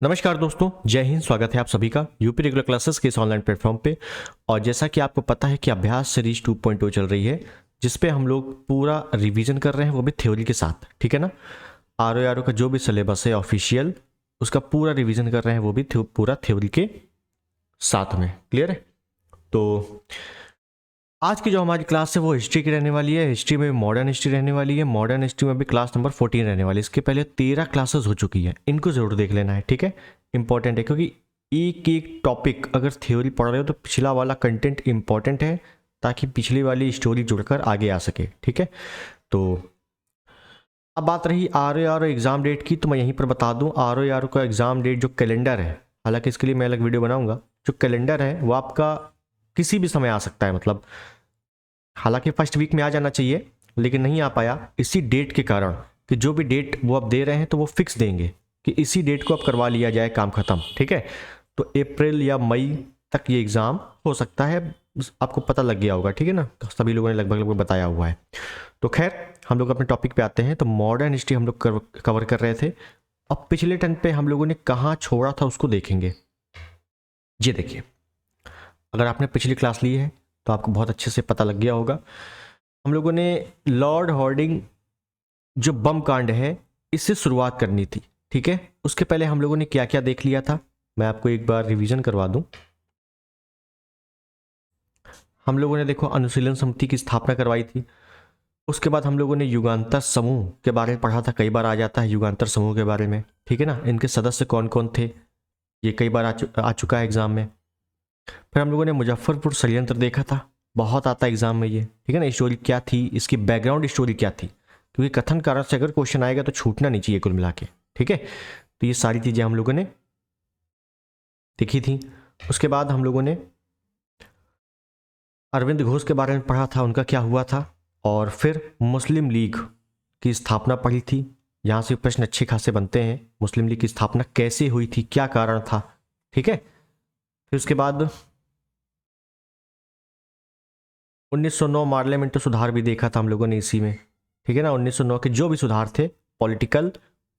नमस्कार दोस्तों, जय हिंद। स्वागत है आप सभी का यूपी रेगुलर क्लासेस के इस ऑनलाइन प्लेटफॉर्म पे। और जैसा कि आपको पता है कि अभ्यास सीरीज 2.0 चल रही है, जिसपे हम लोग पूरा रिवीजन कर रहे हैं, वो भी थ्योरी के साथ। ठीक है ना। आर का जो भी सिलेबस है ऑफिशियल, उसका पूरा रिवीजन कर रहे हैं, वो भी पूरा थ्योरी के साथ में। क्लियर है। तो आज की जो हमारी क्लास है वो हिस्ट्री की रहने वाली है। हिस्ट्री में मॉडर्न हिस्ट्री रहने वाली है। मॉडर्न हिस्ट्री में भी क्लास नंबर 14 रहने वाली है। इसके पहले 13 क्लासेस हो चुकी है, इनको जरूर देख लेना है। ठीक है, इंपॉर्टेंट है, क्योंकि एक एक टॉपिक अगर थ्योरी पढ़ रहे हो तो पिछला वाला कंटेंट इंपॉर्टेंट है, ताकि पिछली वाली स्टोरी जुड़कर आगे आ सके। ठीक है। तो अब बात रही आर एग्जाम डेट की, तो मैं यहीं पर बता दूं आर का एग्जाम डेट जो कैलेंडर है, हालांकि इसके लिए मैं अलग वीडियो बनाऊंगा। जो कैलेंडर है वो आपका किसी भी समय आ सकता है, मतलब हालांकि फर्स्ट वीक में आ जाना चाहिए, लेकिन नहीं आ पाया इसी डेट के कारण, कि जो भी डेट वो आप दे रहे हैं तो वो फिक्स देंगे कि इसी डेट को आप करवा लिया जाए, काम खत्म। ठीक है। तो अप्रैल या मई तक ये एग्ज़ाम हो सकता है, आपको पता लग गया होगा। ठीक है ना, सभी लोगों ने लगभग लगभग बताया हुआ है। तो खैर, हम लोग अपने टॉपिक पे आते हैं। तो मॉडर्न हिस्ट्री हम लोग कवर कर रहे थे। अब पिछले टर्न पे हम लोगों ने कहाँ छोड़ा था उसको देखेंगे। ये देखिए, अगर आपने पिछली क्लास ली है तो आपको बहुत अच्छे से पता लग गया होगा। हम लोगों ने लॉर्ड हॉर्डिंग जो बम कांड है, इससे शुरुआत करनी थी। ठीक है। उसके पहले हम लोगों ने क्या क्या देख लिया था, मैं आपको एक बार रिवीजन करवा दूं। हम लोगों ने देखो अनुशीलन समिति की स्थापना करवाई थी। उसके बाद हम लोगों ने युगांतर समूह के बारे में पढ़ा था, कई बार आ जाता है युगांतर समूह के बारे में। ठीक है ना, इनके सदस्य कौन कौन थे, ये कई बार आ चुका है एग्जाम में। फिर हम लोगों ने मुजफ्फरपुर षड्यंत्र देखा था, बहुत आता है एग्जाम में ये। ठीक है ना, स्टोरी क्या थी, इसकी बैकग्राउंड स्टोरी क्या थी, क्योंकि कथन कारण से अगर क्वेश्चन आएगा तो छूटना नहीं चाहिए कुल मिला के। ठीक है। तो ये सारी चीज़ें हम लोगों ने देखी थी। उसके बाद हम लोगों ने अरविंद घोष के बारे में पढ़ा था, उनका क्या हुआ था। और फिर मुस्लिम लीग की स्थापना पढ़ी थी। यहाँ से प्रश्न अच्छे खासे बनते हैं, मुस्लिम लीग की स्थापना कैसे हुई थी, क्या कारण था। ठीक है। फिर उसके बाद 1909 पार्लियामेंट सुधार भी देखा था हम लोगों ने इसी में। ठीक है ना, 1909 के जो भी सुधार थे, पॉलिटिकल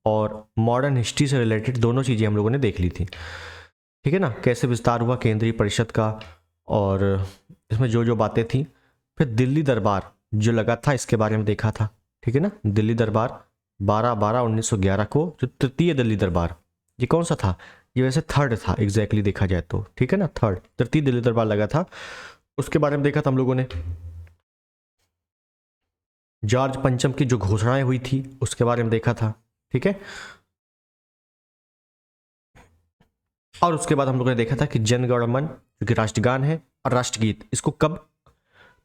और मॉडर्न हिस्ट्री से रिलेटेड दोनों चीज़ें हम लोगों ने देख ली थी। ठीक है ना, कैसे विस्तार हुआ केंद्रीय परिषद का, और इसमें जो जो बातें थी। फिर दिल्ली दरबार जो लगा था, इसके बारे में देखा था। ठीक है ना, दिल्ली दरबार 12/12/1911 को, जो तृतीय दिल्ली दरबार, ये कौन सा था, ये वैसे थर्ड था एग्जैक्टली देखा जाए तो। ठीक है ना, थर्ड तृतीय दिल्ली दरबार लगा था, उसके बारे में देखा था हम लोगों ने। जॉर्ज पंचम की जो घोषणाएं हुई थी उसके बारे में देखा था। ठीक है। और उसके बाद हम लोगों ने देखा था कि जन गण मन जो कि राष्ट्रगान है और राष्ट्रगीत, इसको कब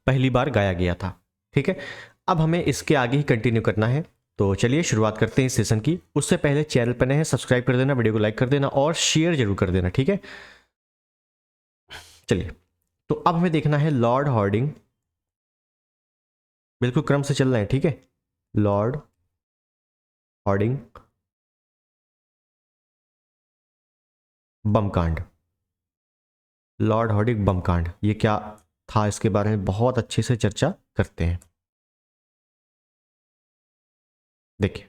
पहली बार गाया गया था। ठीक है। अब हमें इसके आगे ही कंटिन्यू करना है, तो चलिए शुरुआत करते हैं इस सेशन की। उससे पहले चैनल पर नए हैं, सब्सक्राइब कर देना, वीडियो को लाइक कर देना और शेयर जरूर कर देना। ठीक है। चलिए, तो अब हमें देखना है लॉर्ड हॉर्डिंग, बिल्कुल क्रम से चल रहे हैं। ठीक है। लॉर्ड हॉर्डिंग बम कांड, लॉर्ड हॉर्डिंग बम कांड ये क्या था, इसके बारे में बहुत अच्छे से चर्चा करते हैं। देखिए,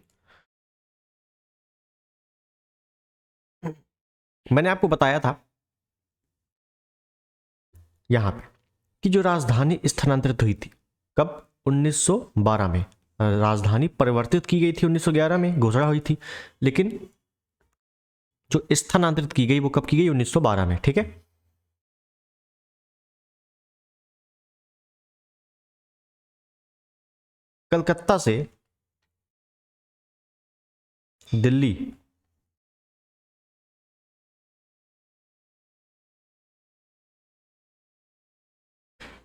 मैंने आपको बताया था यहां पे कि जो राजधानी स्थानांतरित हुई थी कब, 1912 में। राजधानी परिवर्तित की गई थी 1911 में, घोषणा हुई थी, लेकिन जो स्थानांतरित की गई वो कब की गई, 1912 में। ठीक है। कलकत्ता से दिल्ली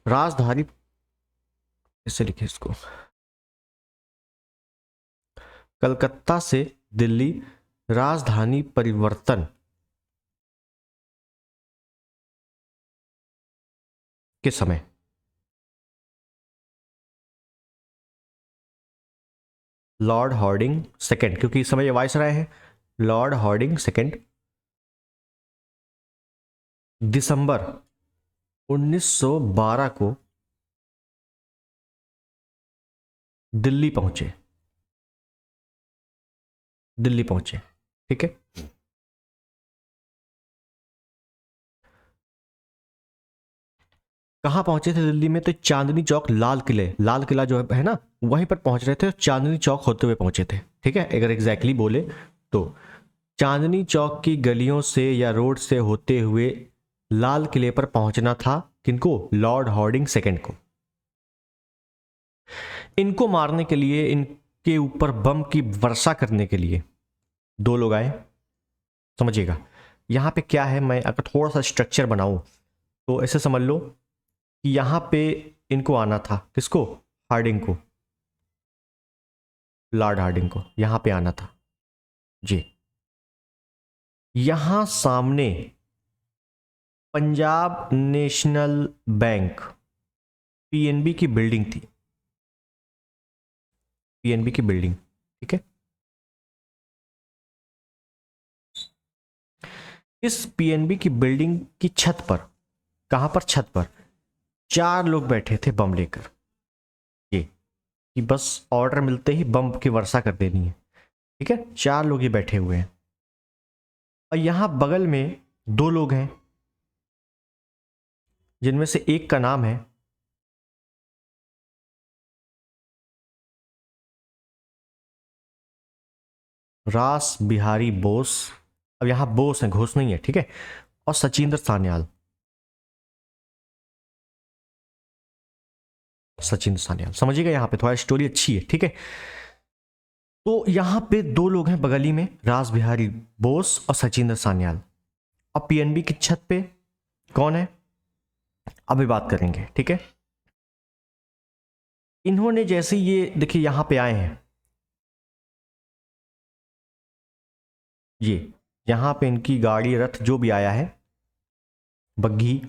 राजधानी, इससे लिखे इसको, कलकत्ता से दिल्ली राजधानी परिवर्तन के समय लॉर्ड हॉर्डिंग सेकेंड, क्योंकि इस समय ये वायसराय है, लॉर्ड हॉर्डिंग सेकेंड दिसंबर 1912 को दिल्ली पहुंचे, दिल्ली पहुंचे। ठीक है। कहाँ पहुंचे थे दिल्ली में? तो चांदनी चौक, लाल किला जो है ना, वहीं पर पहुंच रहे थे, चांदनी चौक होते हुए पहुंचे थे। ठीक है, अगर एग्जैक्टली बोले तो चांदनी चौक की गलियों से या रोड से होते हुए लाल किले पर पहुंचना था। किनको? लॉर्ड हार्डिंग सेकंड को। इनको मारने के लिए, इनके ऊपर बम की वर्षा करने के लिए दो लोग आए। समझिएगा यहां पे क्या है, मैं अगर थोड़ा सा स्ट्रक्चर बनाऊं तो ऐसे समझ लो कि यहां पे इनको आना था। किसको? हार्डिंग को, लॉर्ड हार्डिंग को यहां पे आना था जी। यहां सामने पंजाब नेशनल बैंक, पीएनबी की बिल्डिंग थी, पीएनबी की बिल्डिंग। ठीक है, इस पीएनबी की बिल्डिंग की छत पर, कहां पर? छत पर 4 लोग बैठे थे बम लेकर। ये कि बस ऑर्डर मिलते ही बम की वर्षा कर देनी है। ठीक है, 4 लोग ये बैठे हुए हैं और यहां बगल में 2 लोग हैं, जिनमें से एक का नाम है रास बिहारी बोस। अब यहां बोस है, घोष नहीं है। ठीक है, और सचिंद्र सान्याल, सचिंद्र सान्याल। समझिएगा यहां पे थोड़ा स्टोरी अच्छी है। ठीक है, तो यहां पे 2 लोग हैं बगली में, रास बिहारी बोस और सचिंद्र सान्याल। और पीएनबी की छत पे कौन है, अभी बात करेंगे। ठीक है, इन्होंने जैसे ये देखिए यहां पे आए हैं, ये यहां पे इनकी गाड़ी, रथ जो भी आया है, बग्घी,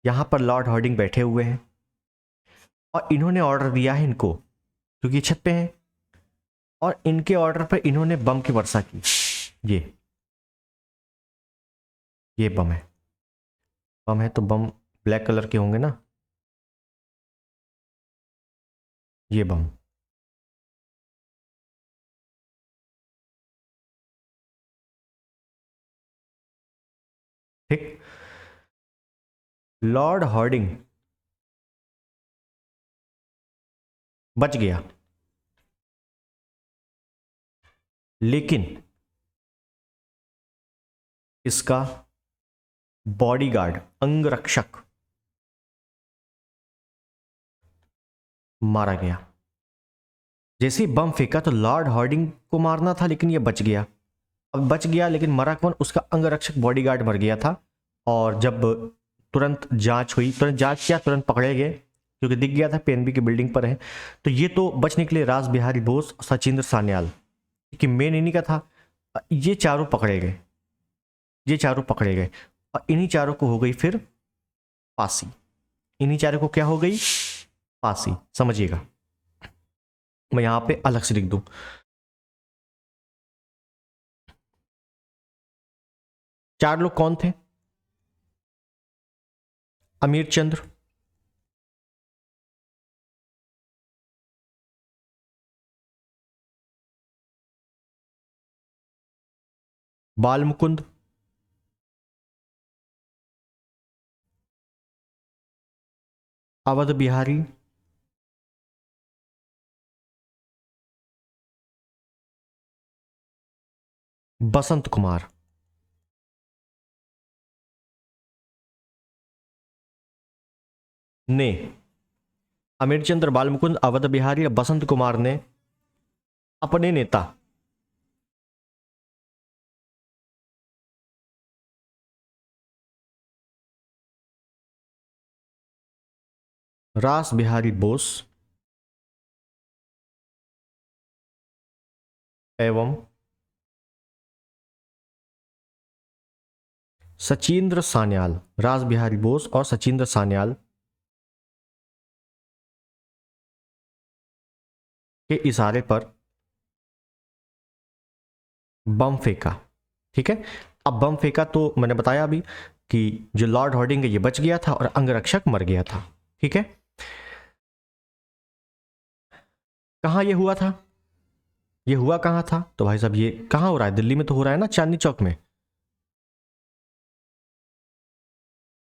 यहां पर लॉर्ड हार्डिंग बैठे हुए हैं और इन्होंने ऑर्डर दिया है इनको, क्योंकि छत पे हैं, और इनके ऑर्डर पर इन्होंने बम की वर्षा की। ये बम है, बम है तो बम ब्लैक कलर के होंगे ना, ये बम। ठीक, लॉर्ड हार्डिंग बच गया, लेकिन इसका बॉडीगार्ड, अंगरक्षक मारा गया। जैसे ही बम फेंका तो लॉर्ड हार्डिंग को मारना था, लेकिन ये बच गया। अब बच गया लेकिन मरा कौन? उसका अंगरक्षक बॉडीगार्ड मर गया था। और जब तुरंत जांच हुई, तुरंत जांच किया, तुरंत पकड़े गए, क्योंकि दिख गया था पीएनबी की बिल्डिंग पर है। तो ये तो बच निकले, रास बिहारी बोस, सचिंद्र सान्याल, कि मेन इन्हीं का था। ये चारों पकड़े गए, ये चारों पकड़े गए और इन्हीं चारों को हो गई फिर फांसी। इन्हीं चारों को क्या हो गई? फांसी। समझिएगा, मैं यहां पे अलग से लिख दूं। चार लोग कौन थे? अमीर चंद्र, बाल मुकुंद, अवध बिहारी, बसंत कुमार। ने अमीर चंद्र, बाल मुकुंद, अवध बिहारी और बसंत कुमार ने अपने नेता रास बिहारी बोस एवं सचिंद्र सान्याल, रास बिहारी बोस और सचिंद्र सान्याल के इशारे पर बम फेंका। ठीक है, अब बम फेंका तो मैंने बताया अभी कि जो लॉर्ड हार्डिंग है ये बच गया था और अंगरक्षक मर गया था। ठीक है, कहां ये हुआ था? ये हुआ कहां था? तो भाई साहब ये कहां हो रहा है? दिल्ली में तो हो रहा है ना, चांदनी चौक में।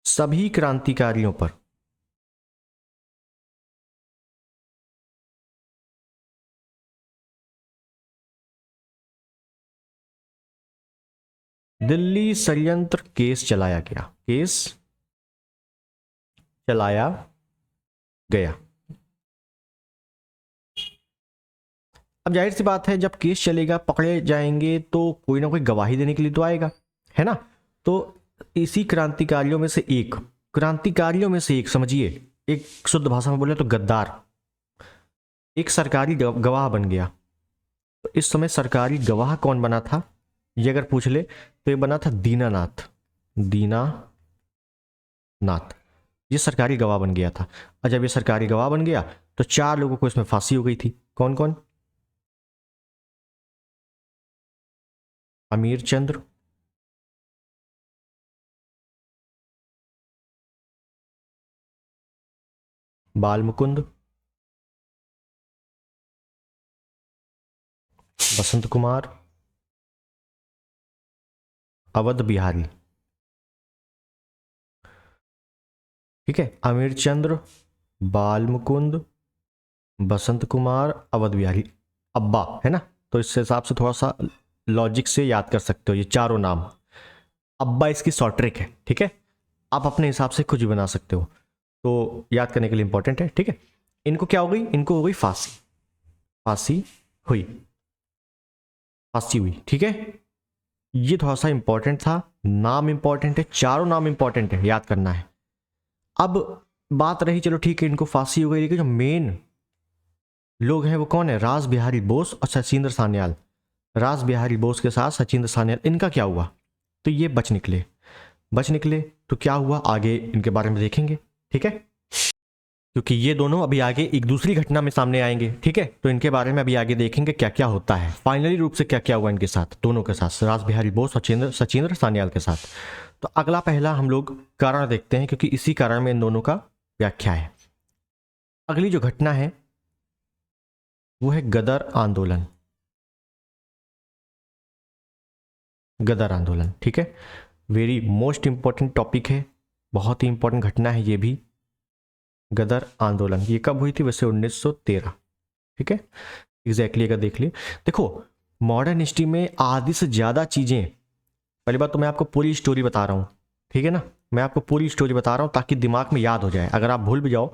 सभी क्रांतिकारियों पर दिल्ली षड्यंत्र केस चलाया गया, केस चलाया गया। अब जाहिर सी बात है, जब केस चलेगा, पकड़े जाएंगे, तो कोई ना कोई गवाही देने के लिए तो आएगा, है ना। तो इसी क्रांतिकारियों में से एक, क्रांतिकारियों में से एक समझिए, एक शुद्ध भाषा में बोले तो गद्दार, एक सरकारी गवाह बन गया। तो इस समय सरकारी गवाह कौन बना था, ये अगर पूछ ले तो ये बना था दीनानाथ, दीनानाथ। ये सरकारी गवाह बन गया था। और जब ये सरकारी गवाह बन गया तो 4 लोगों को इसमें फांसी हो गई थी। कौन कौन? अमीर चंद्र, बाल मुकुंद, बसंत कुमार, अवध बिहारी। ठीक है, अमीर चंद्र, बाल मुकुंद, बसंत कुमार, अवध बिहारी, अब्बा, है ना। तो इस हिसाब से थोड़ा सा लॉजिक से याद कर सकते हो ये चारों नाम। अब्बा इसकी शॉर्ट ट्रिक है, ठीक है। आप अपने हिसाब से कुछ भी बना सकते हो, तो याद करने के लिए इंपॉर्टेंट है, ठीक है। इनको क्या हो गई? इनको हो गई फांसी, फांसी हुई, फांसी हुई, ठीक है। ये थोड़ा सा इंपॉर्टेंट था, नाम इंपॉर्टेंट है, चारों नाम इंपॉर्टेंट है, याद करना है। अब बात रही, चलो ठीक है, इनको फांसी हो गई, लेकिन जो मेन लोग हैं वो कौन है? रास बिहारी बोस और सचिंद्र सान्याल। रास बिहारी बोस के साथ सचिंद्र सान्याल, इनका क्या हुआ? तो ये बच निकले, बच निकले। तो क्या हुआ आगे इनके बारे में देखेंगे, ठीक है, क्योंकि ये दोनों अभी आगे एक दूसरी घटना में सामने आएंगे, ठीक है। तो इनके बारे में अभी आगे देखेंगे क्या क्या होता है, फाइनली रूप से क्या क्या हुआ इनके साथ, दोनों के साथ, रास बिहारी बोस और सचिंद्र सान्याल के साथ। तो अगला पहला हम लोग कारण देखते हैं, क्योंकि इसी कारण में इन दोनों का व्याख्या है। अगली जो घटना है वो है गदर आंदोलन, गदर आंदोलन, ठीक है। वेरी मोस्ट इंपॉर्टेंट टॉपिक है, बहुत ही इंपॉर्टेंट घटना है ये भी। गदर आंदोलन ये कब हुई थी? वैसे 1913, ठीक है, एग्जैक्टली अगर देख लिए। देखो, मॉडर्न हिस्ट्री में आधी से ज़्यादा चीज़ें, पहली बात तो मैं आपको पूरी स्टोरी बता रहा हूँ, ठीक है ना, मैं आपको पूरी स्टोरी बता रहा हूँ ताकि दिमाग में याद हो जाए। अगर आप भूल भी जाओ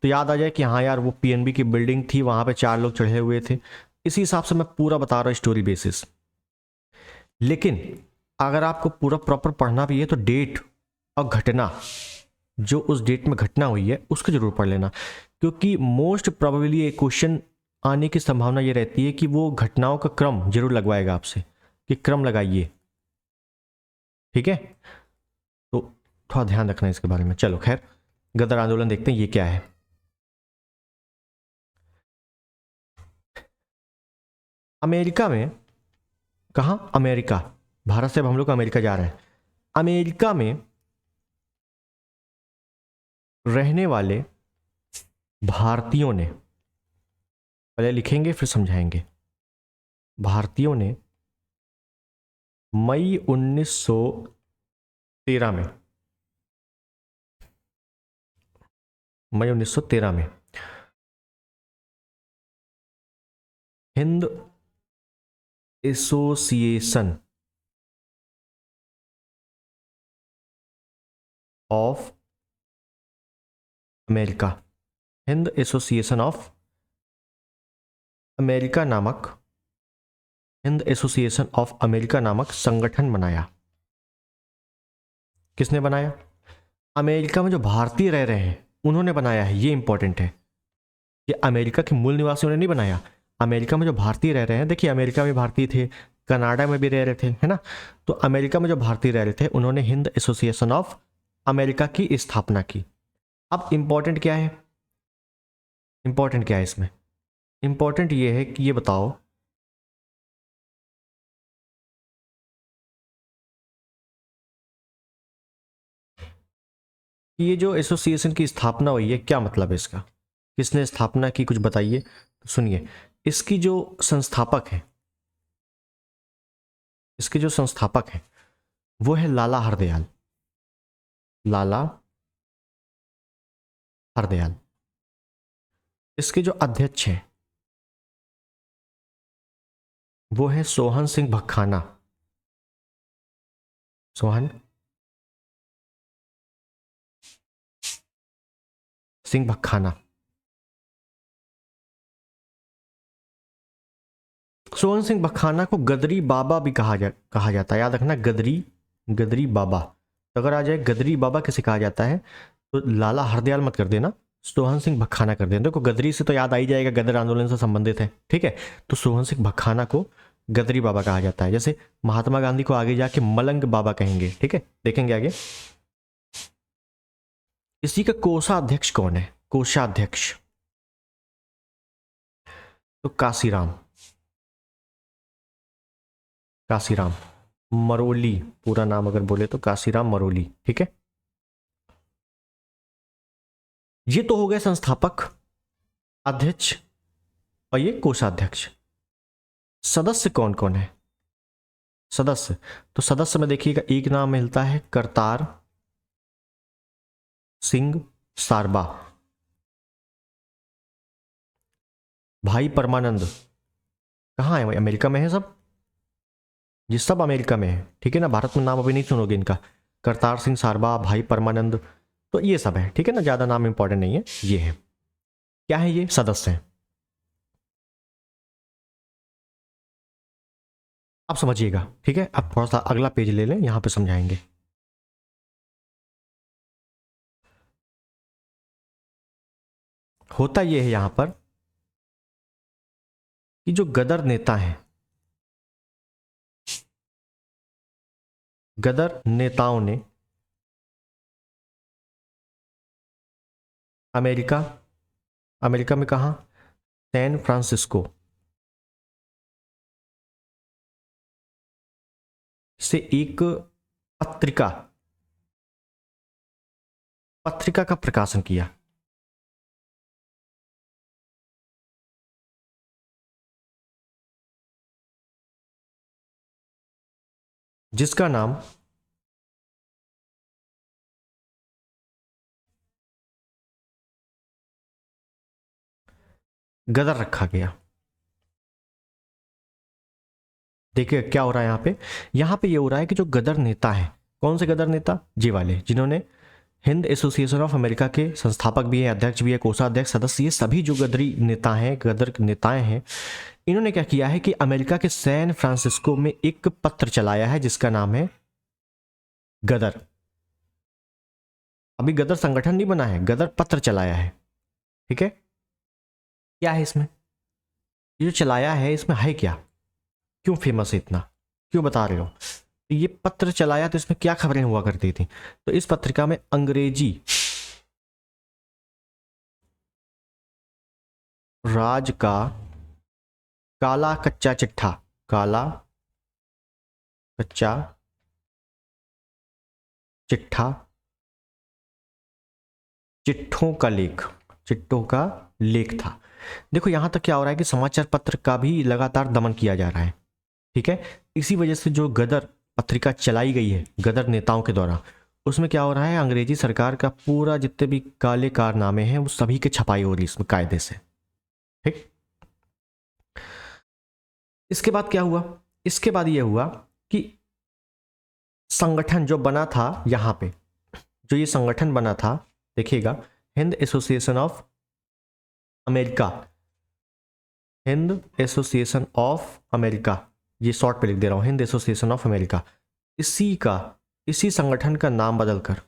तो याद आ जाए कि हाँ यार, वो पीएनबी की बिल्डिंग थी, वहाँ पे 4 लोग चढ़े हुए थे। इसी हिसाब से मैं पूरा बता रहा हूँ स्टोरी बेसिस। लेकिन अगर आपको पूरा प्रॉपर पढ़ना भी है तो डेट और घटना, जो उस डेट में घटना हुई है उसको जरूर पढ़ लेना, क्योंकि मोस्ट प्रोबेबली ये क्वेश्चन आने की संभावना ये रहती है कि वो घटनाओं का क्रम जरूर लगवाएगा आपसे, कि क्रम लगाइए, ठीक है। तो थोड़ा ध्यान रखना इसके बारे में। चलो खैर, गदर आंदोलन देखते हैं ये क्या है। अमेरिका में, कहाँ? अमेरिका, भारत से अब हम लोग अमेरिका जा रहे हैं। अमेरिका में रहने वाले भारतीयों ने, पहले लिखेंगे फिर समझाएंगे, भारतीयों ने मई 1913 में, मई 1913 में Hind association of America, Hind association of America नामक, हिंद एसोसिएशन ऑफ अमेरिका नामक संगठन बनाया। किसने बनाया? अमेरिका में जो भारतीय रह रहे हैं उन्होंने बनाया है, ये इंपॉर्टेंट है। ये अमेरिका के मूल निवासियों ने नहीं बनाया। अमेरिका में जो भारतीय रह रहे हैं, देखिए अमेरिका में भारतीय थे, कनाडा में भी रह रहे थे, है ना। तो अमेरिका में जो भारतीय रह रहे थे उन्होंने हिंद एसोसिएशन ऑफ अमेरिका की स्थापना की। अब इंपॉर्टेंट क्या है, इंपॉर्टेंट क्या है इसमें? इंपॉर्टेंट ये है कि ये बताओ कि ये जो एसोसिएशन की स्थापना हुई है क्या मतलब है इसका, किसने स्थापना की, कुछ बताइए। तो सुनिए, इसकी जो संस्थापक है, इसके जो संस्थापक हैं वो है लाला हरदयाल, लाला हरदयाल। इसके जो अध्यक्ष हैं वो है सोहन सिंह भखाना, सोहन सिंह भखाना। सोहन सिंह भखाना को गदरी बाबा भी कहा जाता है, याद रखना, गदरी बाबा। तो अगर आ जाए गदरी बाबा किसे कहा जाता है तो लाला हरदयाल मत कर देना, सोहन सिंह भखाना कर देना। देखो गदरी से तो याद आ ही जाएगा, गदर आंदोलन से संबंधित है, ठीक है। तो सोहन सिंह भखाना को गदरी बाबा कहा जाता है, जैसे महात्मा गांधी को आगे जाके मलंग बाबा कहेंगे, ठीक है, देखेंगे आगे। इसी का कोषाध्यक्ष कौन है? कोषाध्यक्ष तो काशीराम मरोली, पूरा नाम अगर बोले तो काशीराम मरोली, ठीक है। ये तो हो गए संस्थापक, अध्यक्ष और ये कोषाध्यक्ष। सदस्य कौन कौन है? सदस्य, तो सदस्य में देखिएगा एक नाम मिलता है करतार सिंह सारबा। भाई परमानंद कहाँ है? अमेरिका में है सब, ये सब अमेरिका में है, ठीक है ना। भारत में नाम अभी नहीं सुनोगे इनका। करतार सिंह सारबा, भाई परमानंद, तो ये सब है, ठीक है ना, ज्यादा नाम इंपॉर्टेंट नहीं है। ये है, क्या है? ये सदस्य हैं। अब समझिएगा, ठीक है। अब थोड़ा सा अगला पेज ले लें, यहां पे समझाएंगे। होता यह है यहां पर कि जो गदर नेता हैं, गदर नेताओं ने अमेरिका में कहा? सैन फ्रांसिस्को से एक पत्रिका का प्रकाशन किया, जिसका नाम गदर रखा गया। देखिए क्या हो रहा है यहां पे ये हो रहा है कि जो गदर नेता है, कौन से गदर नेता? जी वाले, जिन्होंने हिंद एसोसिएशन ऑफ अमेरिका के संस्थापक भी है, अध्यक्ष भी है, कोषाध्यक्ष, सदस्य, ये सभी जो गदरी नेता हैं, गदर नेताएं हैं, इन्होंने क्या किया है कि अमेरिका के सैन फ्रांसिस्को में एक पत्र चलाया है जिसका नाम है गदर। अभी गदर संगठन नहीं बना है, गदर पत्र चलाया है, ठीक है। क्या है इसमें? ये जो चलाया है इसमें है क्या? क्यों फेमस है इतना? क्यों बता रहे हो? ये पत्र चलाया तो इसमें क्या खबरें हुआ करती थी? तो इस पत्रिका में अंग्रेजी राज का काला कच्चा चिट्ठा, काला कच्चा चिट्ठा, चिट्ठों का लेख था। देखो यहां तक क्या हो रहा है कि समाचार पत्र का भी लगातार दमन किया जा रहा है, ठीक है। इसी वजह से जो गदर पत्रिका चलाई गई है गदर नेताओं के द्वारा, उसमें क्या हो रहा है, अंग्रेजी सरकार का पूरा जितने भी काले कारनामे हैं वो सभी के छपाई हो रही है इसमें कायदे से, ठीक। इसके बाद क्या हुआ? इसके बाद यह हुआ कि संगठन जो बना था यहां पे, जो ये संगठन बना था, देखिएगा, Hind association of America, Hind association of America, ये शॉर्ट पे लिख दे रहा हूं, हिंद एसोसिएशन ऑफ अमेरिका, इसी संगठन का नाम बदलकर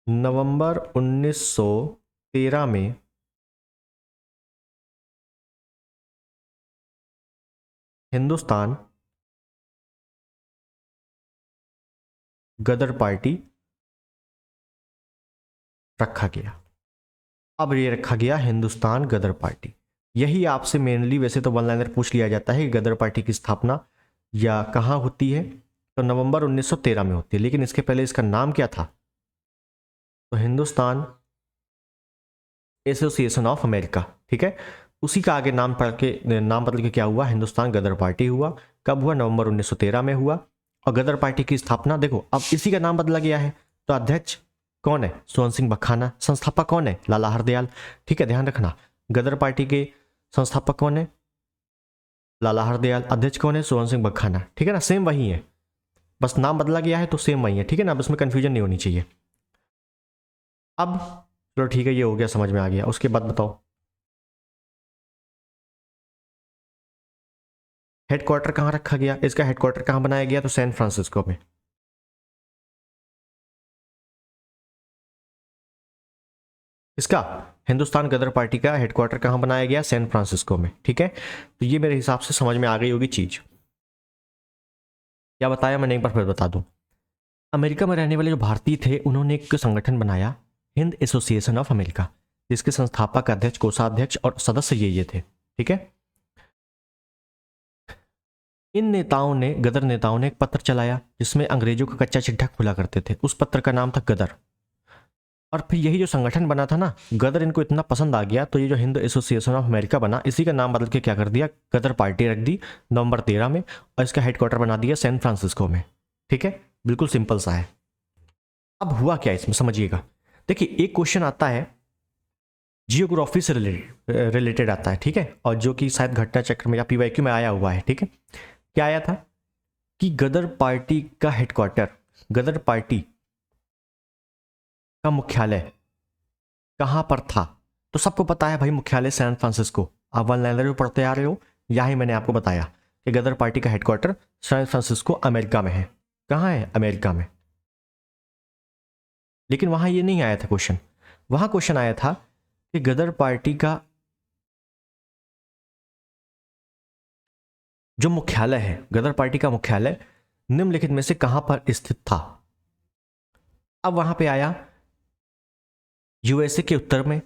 नवंबर 1913 में हिंदुस्तान गदर पार्टी रखा गया। अब ये रखा गया हिंदुस्तान गदर पार्टी। यही आपसे मेनली वैसे तो वन लाइनर पूछ लिया जाता है कि गदर पार्टी की स्थापना या कहाँ होती है, तो नवंबर 1913 में होती है, लेकिन इसके पहले इसका नाम क्या था? तो हिंदुस्तान एसोसिएशन ऑफ अमेरिका, ठीक है। उसी का आगे नाम बदल के क्या हुआ? हिंदुस्तान गदर पार्टी हुआ। कब हुआ? नवंबर 1913 में हुआ। और गदर पार्टी की स्थापना देखो, अब इसी का नाम बदला गया है। तो अध्यक्ष कौन है? सोहन सिंह भखाना। संस्थापक कौन है? लाला हरदयाल, ठीक है, ध्यान रखना। गदर पार्टी के संस्थापक कौन है? लाला हरदयाल। अध्यक्ष कौन है? सोहन सिंह बखाना। ठीक है ना, सेम वही है, बस नाम बदला गया है तो सेम वही है। ठीक है ना, अब इसमें कंफ्यूजन नहीं होनी चाहिए। अब चलो ठीक है, ये हो गया, समझ में आ गया। उसके बाद बताओ हेडक्वार्टर कहाँ रखा गया? इसका हेडक्वार्टर कहाँ बनाया गया? तो सैन फ्रांसिस्को में। इसका हिंदुस्तान गदर पार्टी का हेडक्वार्टर कहाँ बनाया गया? सैन फ्रांसिस्को में। ठीक है, तो ये मेरे हिसाब से समझ में आ गई होगी चीज। क्या बताया मैंने, एक बार फिर बता दूं। अमेरिका में रहने वाले जो भारतीय थे उन्होंने एक संगठन बनाया, हिंद एसोसिएशन ऑफ अमेरिका, जिसके संस्थापक, अध्यक्ष, कोषाध्यक्ष और सदस्य ये थे। ठीक है, इन नेताओं ने, गदर नेताओं ने एक पत्र चलाया जिसमें अंग्रेजों का कच्चा चिट्ठा खुला करते थे। उस पत्र का नाम था गदर। और फिर यही जो संगठन बना था ना, गदर इनको इतना पसंद आ गया तो ये जो हिंद एसोसिएशन ऑफ अमेरिका बना, इसी का नाम बदल के क्या कर दिया, गदर पार्टी रख दी नवंबर 13 में, और इसका हेडक्वार्टर बना दिया सैन फ्रांसिस्को में। ठीक है, बिल्कुल सिंपल सा है। अब हुआ क्या इसमें समझिएगा। देखिए, एक क्वेश्चन आता है जियोग्राफी से रिलेटेड आता है। ठीक है, और जो कि शायद घटना चक्र में या पीवाईक्यू में आया हुआ है। ठीक है, क्या आया था कि गदर पार्टी का हेडक्वार्टर, गदर पार्टी का मुख्यालय कहां पर था? तो सबको पता है भाई, मुख्यालय सैन फ्रांसिस्को। आप वन लाइनर में पढ़ते आ रहे हो, यही मैंने आपको बताया कि गदर पार्टी का हेडक्वार्टर सैन फ्रांसिस्को अमेरिका में है। कहां है? अमेरिका में। लेकिन वहां ये नहीं आया था क्वेश्चन। वहां क्वेश्चन आया था कि गदर पार्टी का जो मुख्यालय है, गदर पार्टी का मुख्यालय निम्नलिखित में से कहां पर स्थित था? अब वहां पे आया यूएसए के उत्तर में,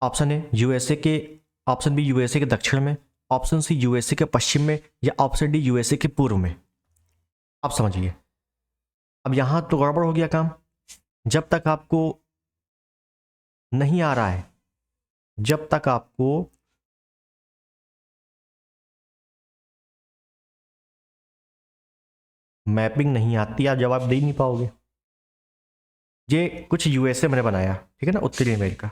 ऑप्शन है यूएसए के, ऑप्शन बी यूएसए के दक्षिण में, ऑप्शन सी यूएसए के पश्चिम में, या ऑप्शन डी यूएसए के पूर्व में। अब समझिए, अब यहां तो गड़बड़ हो गया काम। जब तक आपको नहीं आ रहा है, जब तक आपको मैपिंग नहीं आती, आप जवाब दे नहीं पाओगे। ये कुछ यूएसए मैंने बनाया, ठीक है ना, उत्तरी अमेरिका।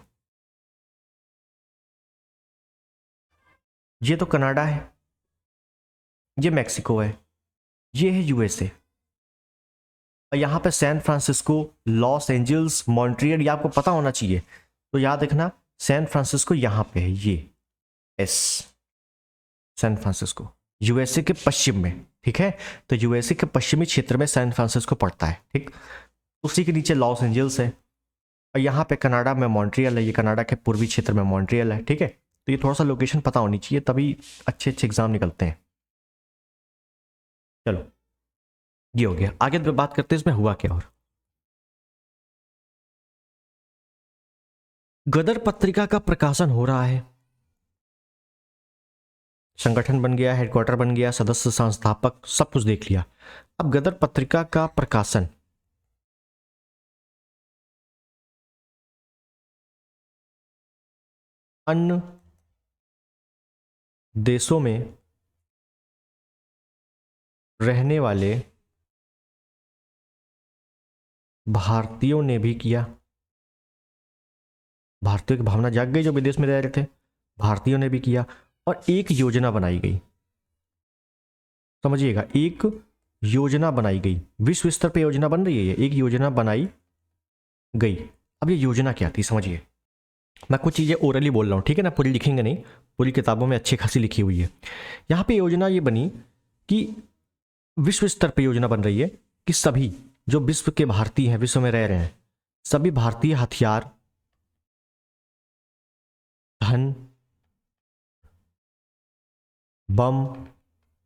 ये तो कनाडा है, ये मैक्सिको है, ये है यूएसए। और यहाँ पे San Francisco, Los Angeles, Montreal, ये आपको पता होना चाहिए। तो याद रखना, सैन फ्रांसिस्को यहाँ पे है, ये एस, सैन फ्रांसिस्को यूएसए के पश्चिम में। ठीक है, तो यूएसए के पश्चिमी क्षेत्र में सैन फ्रांसिस्को पड़ता है। ठीक, उसी के नीचे लॉस एंजल्स है, और यहाँ पे कनाडा में मॉन्ट्रियल है, ये कनाडा के पूर्वी क्षेत्र में मॉन्ट्रियल है। ठीक है, तो ये थोड़ा सा लोकेशन पता होनी चाहिए, तभी अच्छे अच्छे एग्जाम निकलते हैं। चलो, ये हो गया। आगे बात करते हैं इसमें हुआ क्या। और गदर पत्रिका का प्रकाशन हो रहा है, संगठन बन गया, हेडक्वार्टर बन गया, सदस्य, संस्थापक, सब कुछ देख लिया। अब गदर पत्रिका का प्रकाशन अन्य देशों में रहने वाले भारतीयों ने भी किया। भारतीयों की भावना जाग गई जो विदेश में रह रहे थे, भारतीयों ने भी किया। और एक योजना बनाई गई, समझिएगा, एक योजना बनाई गई, विश्व स्तर पे योजना बन रही है, ये एक योजना बनाई गई। अब ये योजना क्या थी समझिए, मैं कुछ चीज़ें ओरली बोल रहा हूँ, ठीक है ना, पूरी लिखेंगे नहीं, पूरी किताबों में अच्छी खासी लिखी हुई है। यहाँ पे योजना ये बनी कि विश्व स्तर पे योजना बन रही है कि सभी जो विश्व के भारतीय हैं, विश्व में रह रहे हैं, सभी भारतीय हथियार, धन, बम,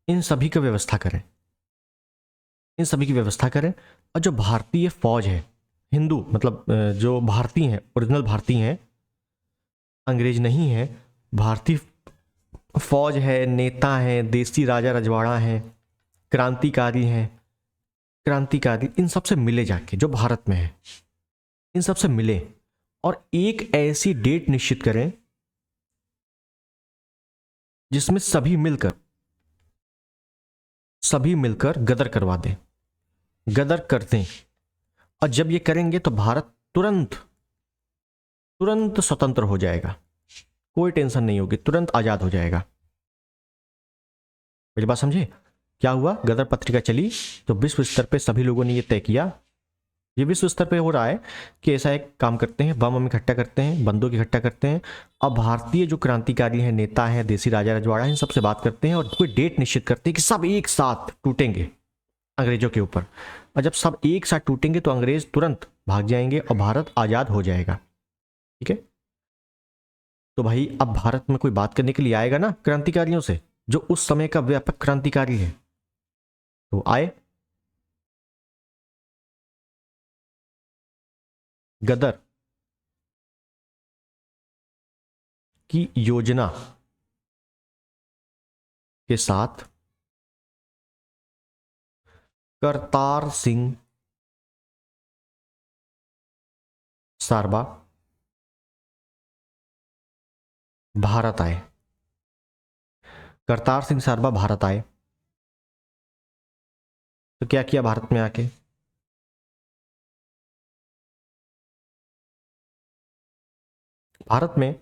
इन सभी की व्यवस्था करें, इन सभी की व्यवस्था करें। और जो भारतीय फौज है, हिंदू मतलब जो भारतीय हैं, ओरिजिनल भारतीय हैं, अंग्रेज नहीं है, भारतीय फौज है, नेता है, देसी राजा रजवाड़ा है, क्रांतिकारी हैं, क्रांतिकारी, इन सबसे मिले जाके, जो भारत में है, इन सबसे मिले और एक ऐसी डेट निश्चित करें जिसमें सभी मिलकर गदर करवा दें, गदर कर दें। और जब ये करेंगे तो भारत तुरंत स्वतंत्र हो जाएगा, कोई टेंशन नहीं होगी, तुरंत आजाद हो जाएगा। मेरी बात समझे? क्या हुआ, गदर पत्रिका चली तो विश्व स्तर पे सभी लोगों ने ये तय किया, ये विश्व स्तर पे हो रहा है कि ऐसा एक काम करते हैं, बम इकट्ठा करते हैं, बंदूक इकट्ठा करते हैं। अब भारतीय जो क्रांतिकारी हैं, नेता हैं, देसी राजा रजवाड़ा हैं, इन सबसे बात करते हैं और कोई डेट निश्चित करते हैं कि सब एक साथ टूटेंगे अंग्रेजों के ऊपर। और जब सब एक साथ टूटेंगे तो अंग्रेज तुरंत भाग जाएंगे और भारत आज़ाद हो जाएगा। ठीक है, तो भाई अब भारत में कोई बात करने के लिए आएगा ना क्रांतिकारियों से, जो उस समय का व्यापक क्रांतिकारी है, तो आए। गदर की योजना के साथ करतार सिंह सारबा भारत आए। करतार सिंह सारबा भारत आए तो क्या किया भारत में आके? भारत में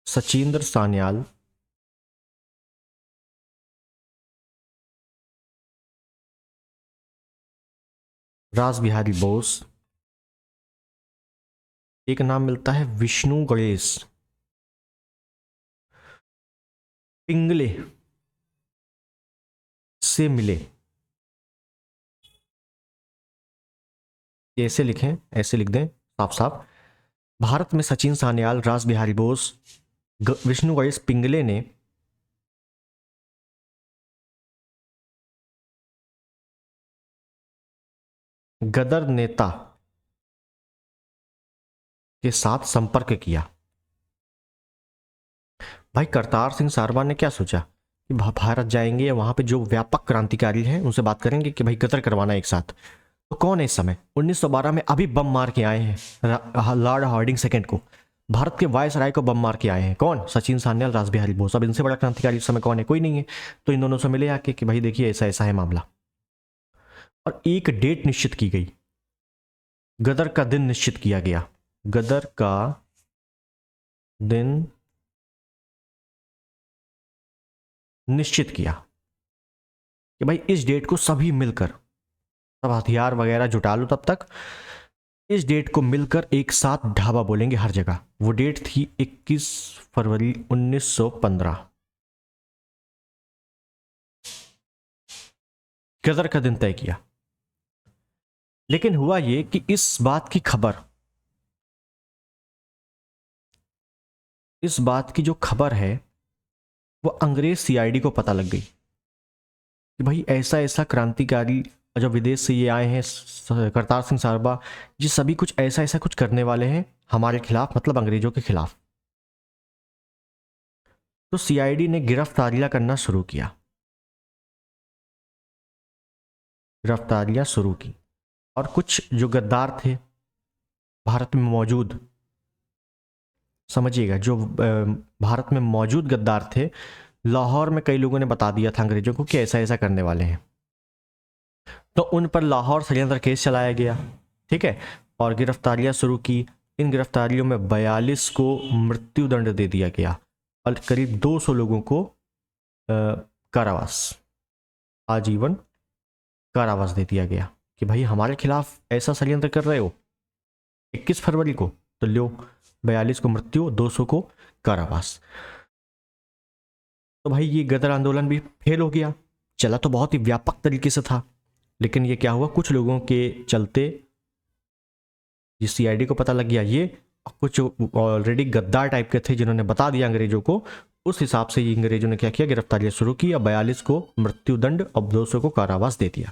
सचिंद्र सान्याल, रास बिहारी बोस, एक नाम मिलता है विष्णु गणेश पिंगले से मिले। ऐसे लिखें, ऐसे लिख दें साफ साफ। भारत में सचिन सान्याल, रास बिहारी बोस, विष्णु गणेश पिंगले ने गदर नेता के साथ संपर्क किया। भाई करतार सिंह सारवा ने क्या सोचा कि भारत जाएंगे, वहां पे जो व्यापक क्रांतिकारी हैं उनसे बात करेंगे कि भाई गदर करवाना एक साथ। तो कौन है इस समय 1912 में अभी बम मार के आए हैं लॉर्ड हार्डिंग सेकंड को, भारत के वायसराय को बम मार के आए हैं कौन? सचिन सान्याल, रास बिहारी बोस। अब इनसे बड़ा क्रांतिकारी इस समय कौन है? कोई नहीं है। तो इन दोनों से मिले आके कि भाई देखिए ऐसा ऐसा है मामला, और एक डेट निश्चित की गई, गदर का दिन निश्चित किया गया। गदर का दिन निश्चित किया कि भाई इस डेट को सभी मिलकर, सब हथियार वगैरह जुटा लो, तब तक इस डेट को मिलकर एक साथ ढाबा बोलेंगे हर जगह। वो डेट थी 21 फरवरी 1915। गदर का दिन तय किया। लेकिन हुआ ये कि इस बात की जो खबर है वो अंग्रेज सीआईडी को पता लग गई कि भाई ऐसा ऐसा क्रांतिकारी जो विदेश से ये आए हैं, करतार सिंह सारबा, ये सभी कुछ ऐसा ऐसा कुछ करने वाले हैं हमारे खिलाफ, मतलब अंग्रेजों के खिलाफ। तो सीआईडी ने गिरफ्तारियां करना शुरू किया, गिरफ्तारियां शुरू की। और कुछ जो गद्दार थे भारत में मौजूद, समझिएगा, जो भारत में मौजूद गद्दार थे, लाहौर में कई लोगों ने बता दिया था अंग्रेजों को कि ऐसा ऐसा करने वाले हैं, तो उन पर लाहौर षड्यंत्र केस चलाया गया। ठीक है, और गिरफ्तारियां शुरू की। इन गिरफ्तारियों में 42 को मृत्युदंड दे दिया गया और करीब 200 लोगों को कारावास, आजीवन कारावास दे दिया गया कि भाई हमारे खिलाफ ऐसा षड्यंत्र कर रहे हो 21 फरवरी को, तो लो 42 को मृत्यु, 200 को कारावास। तो भाई ये गदर आंदोलन भी फेल हो गया। चला तो बहुत ही व्यापक तरीके से था, लेकिन ये क्या हुआ, कुछ लोगों के चलते जिस सीआईडी को पता लग गया, ये कुछ ऑलरेडी गद्दार टाइप के थे जिन्होंने बता दिया अंग्रेजों को, उस हिसाब से ये अंग्रेजों ने क्या किया, गिरफ्तारियां शुरू की और 42 को मृत्युदंड और 200 को कारावास दे दिया।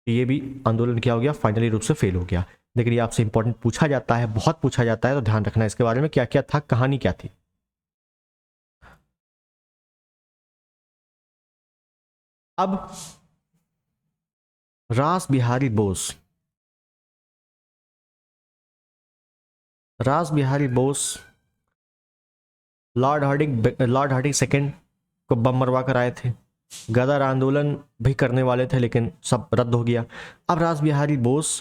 ये भी आंदोलन क्या हो गया, फाइनली रूप से फेल हो गया। लेकिन ये आपसे इंपॉर्टेंट पूछा जाता है, बहुत पूछा जाता है, तो ध्यान रखना इसके बारे में, क्या क्या था, कहानी क्या थी। अब रास Bihari Bose, Ras Bihari Bose Lord Hardinge second को बम मरवा कर आए थे। गदर आंदोलन भी करने वाले थे लेकिन सब रद्द हो गया। अब रास बिहारी बोस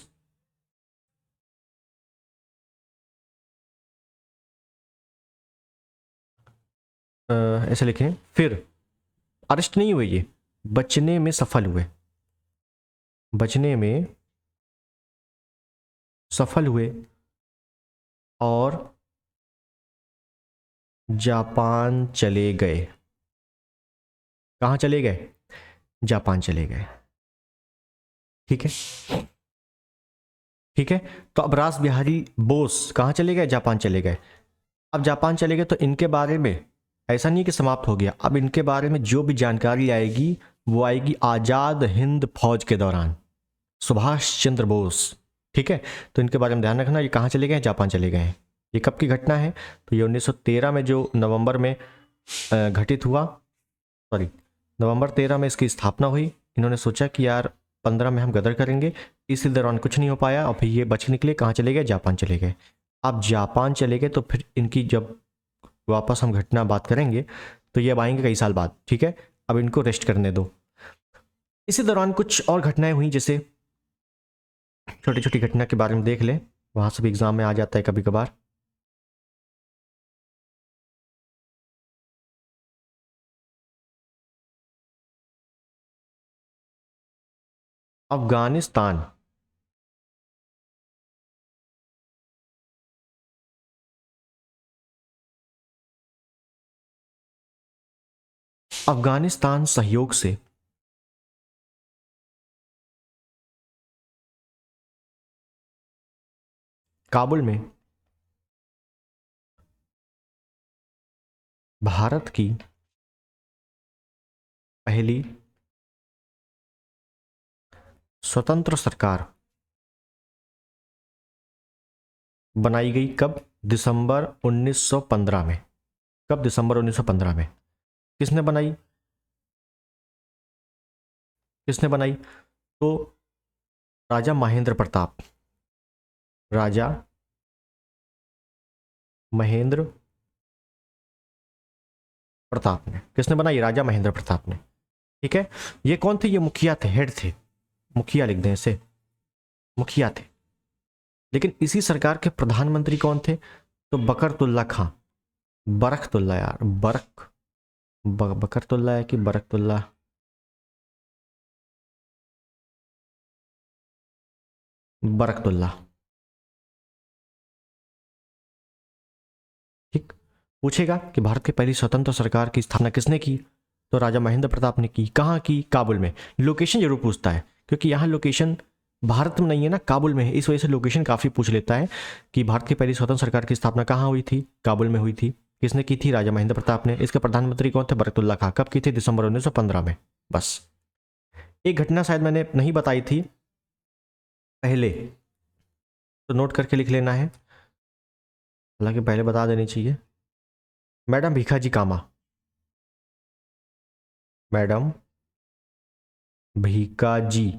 ऐसे लिखें, फिर अरेस्ट नहीं हुए, ये बचने में सफल हुए, बचने में सफल हुए और जापान चले गए। कहाँ चले गए? जापान चले गए। ठीक है, ठीक है। तो अब रास बिहारी बोस कहाँ चले गए? जापान चले गए। अब जापान चले गए तो इनके बारे में ऐसा नहीं कि समाप्त हो गया, अब इनके बारे में जो भी जानकारी आएगी वो आएगी आज़ाद हिंद फौज के दौरान, सुभाष चंद्र बोस। ठीक है, तो इनके बारे में ध्यान रखना, ये कहाँ चले गए? जापान चले गए हैं। ये कब की घटना है? तो ये 1913 में जो नवंबर में घटित हुआ, सॉरी नवंबर 13 में इसकी स्थापना हुई। इन्होंने सोचा कि यार 15 में हम गदर करेंगे, इसी दौरान कुछ नहीं हो पाया और फिर ये बच निकले, कहाँ चले गए? जापान चले गए। अब जापान चले गए तो फिर इनकी जब वापस हम घटना बात करेंगे तो ये अब आएंगे कई साल बाद। ठीक है, अब इनको रेस्ट करने दो। इसी दौरान कुछ और घटनाएं हुई, जैसे छोटी छोटी घटना के बारे में देख लें, वहां से भी एग्जाम में आ जाता है कभी कभार। अफगानिस्तान, अफगानिस्तान सहयोग से काबुल में भारत की पहली स्वतंत्र सरकार बनाई गई। कब? दिसंबर 1915 में। कब? दिसंबर 1915 में। किसने बनाई? किसने बनाई? तो राजा महेंद्र प्रताप, राजा महेंद्र प्रताप ने। किसने बनाई? राजा महेंद्र प्रताप ने। ठीक है, ये कौन थे? ये मुखिया थे, हेड थे, मुखिया लिख दें इसे, मुखिया थे। लेकिन इसी सरकार के प्रधानमंत्री कौन थे? तो बकरतुल्ला खां, बरकतुल्ला यार, बकरतुल्ला है कि बरकतुल्ला? बरकतुल्ला। ठीक, पूछेगा कि भारत की पहली स्वतंत्र सरकार की स्थापना किसने की? तो राजा महेंद्र प्रताप ने की। कहाँ की? काबुल में। लोकेशन जरूर पूछता है क्योंकि यहाँ लोकेशन भारत में नहीं है ना, काबुल में है, इस वजह से लोकेशन काफी पूछ लेता है कि भारत की पहली स्वतंत्र सरकार की स्थापना कहाँ हुई थी? काबुल में हुई थी। किसने की थी? राजा महेंद्र प्रताप ने। इसके प्रधानमंत्री कौन थे? बरकतुल्ला खां। कब की थी? दिसंबर 1915 में। बस एक घटना शायद मैंने नहीं बताई थी पहले, तो नोट करके लिख लेना है, हालांकि पहले बता देनी चाहिए। मैडम भीखाजी कामा, मैडम भीकाजी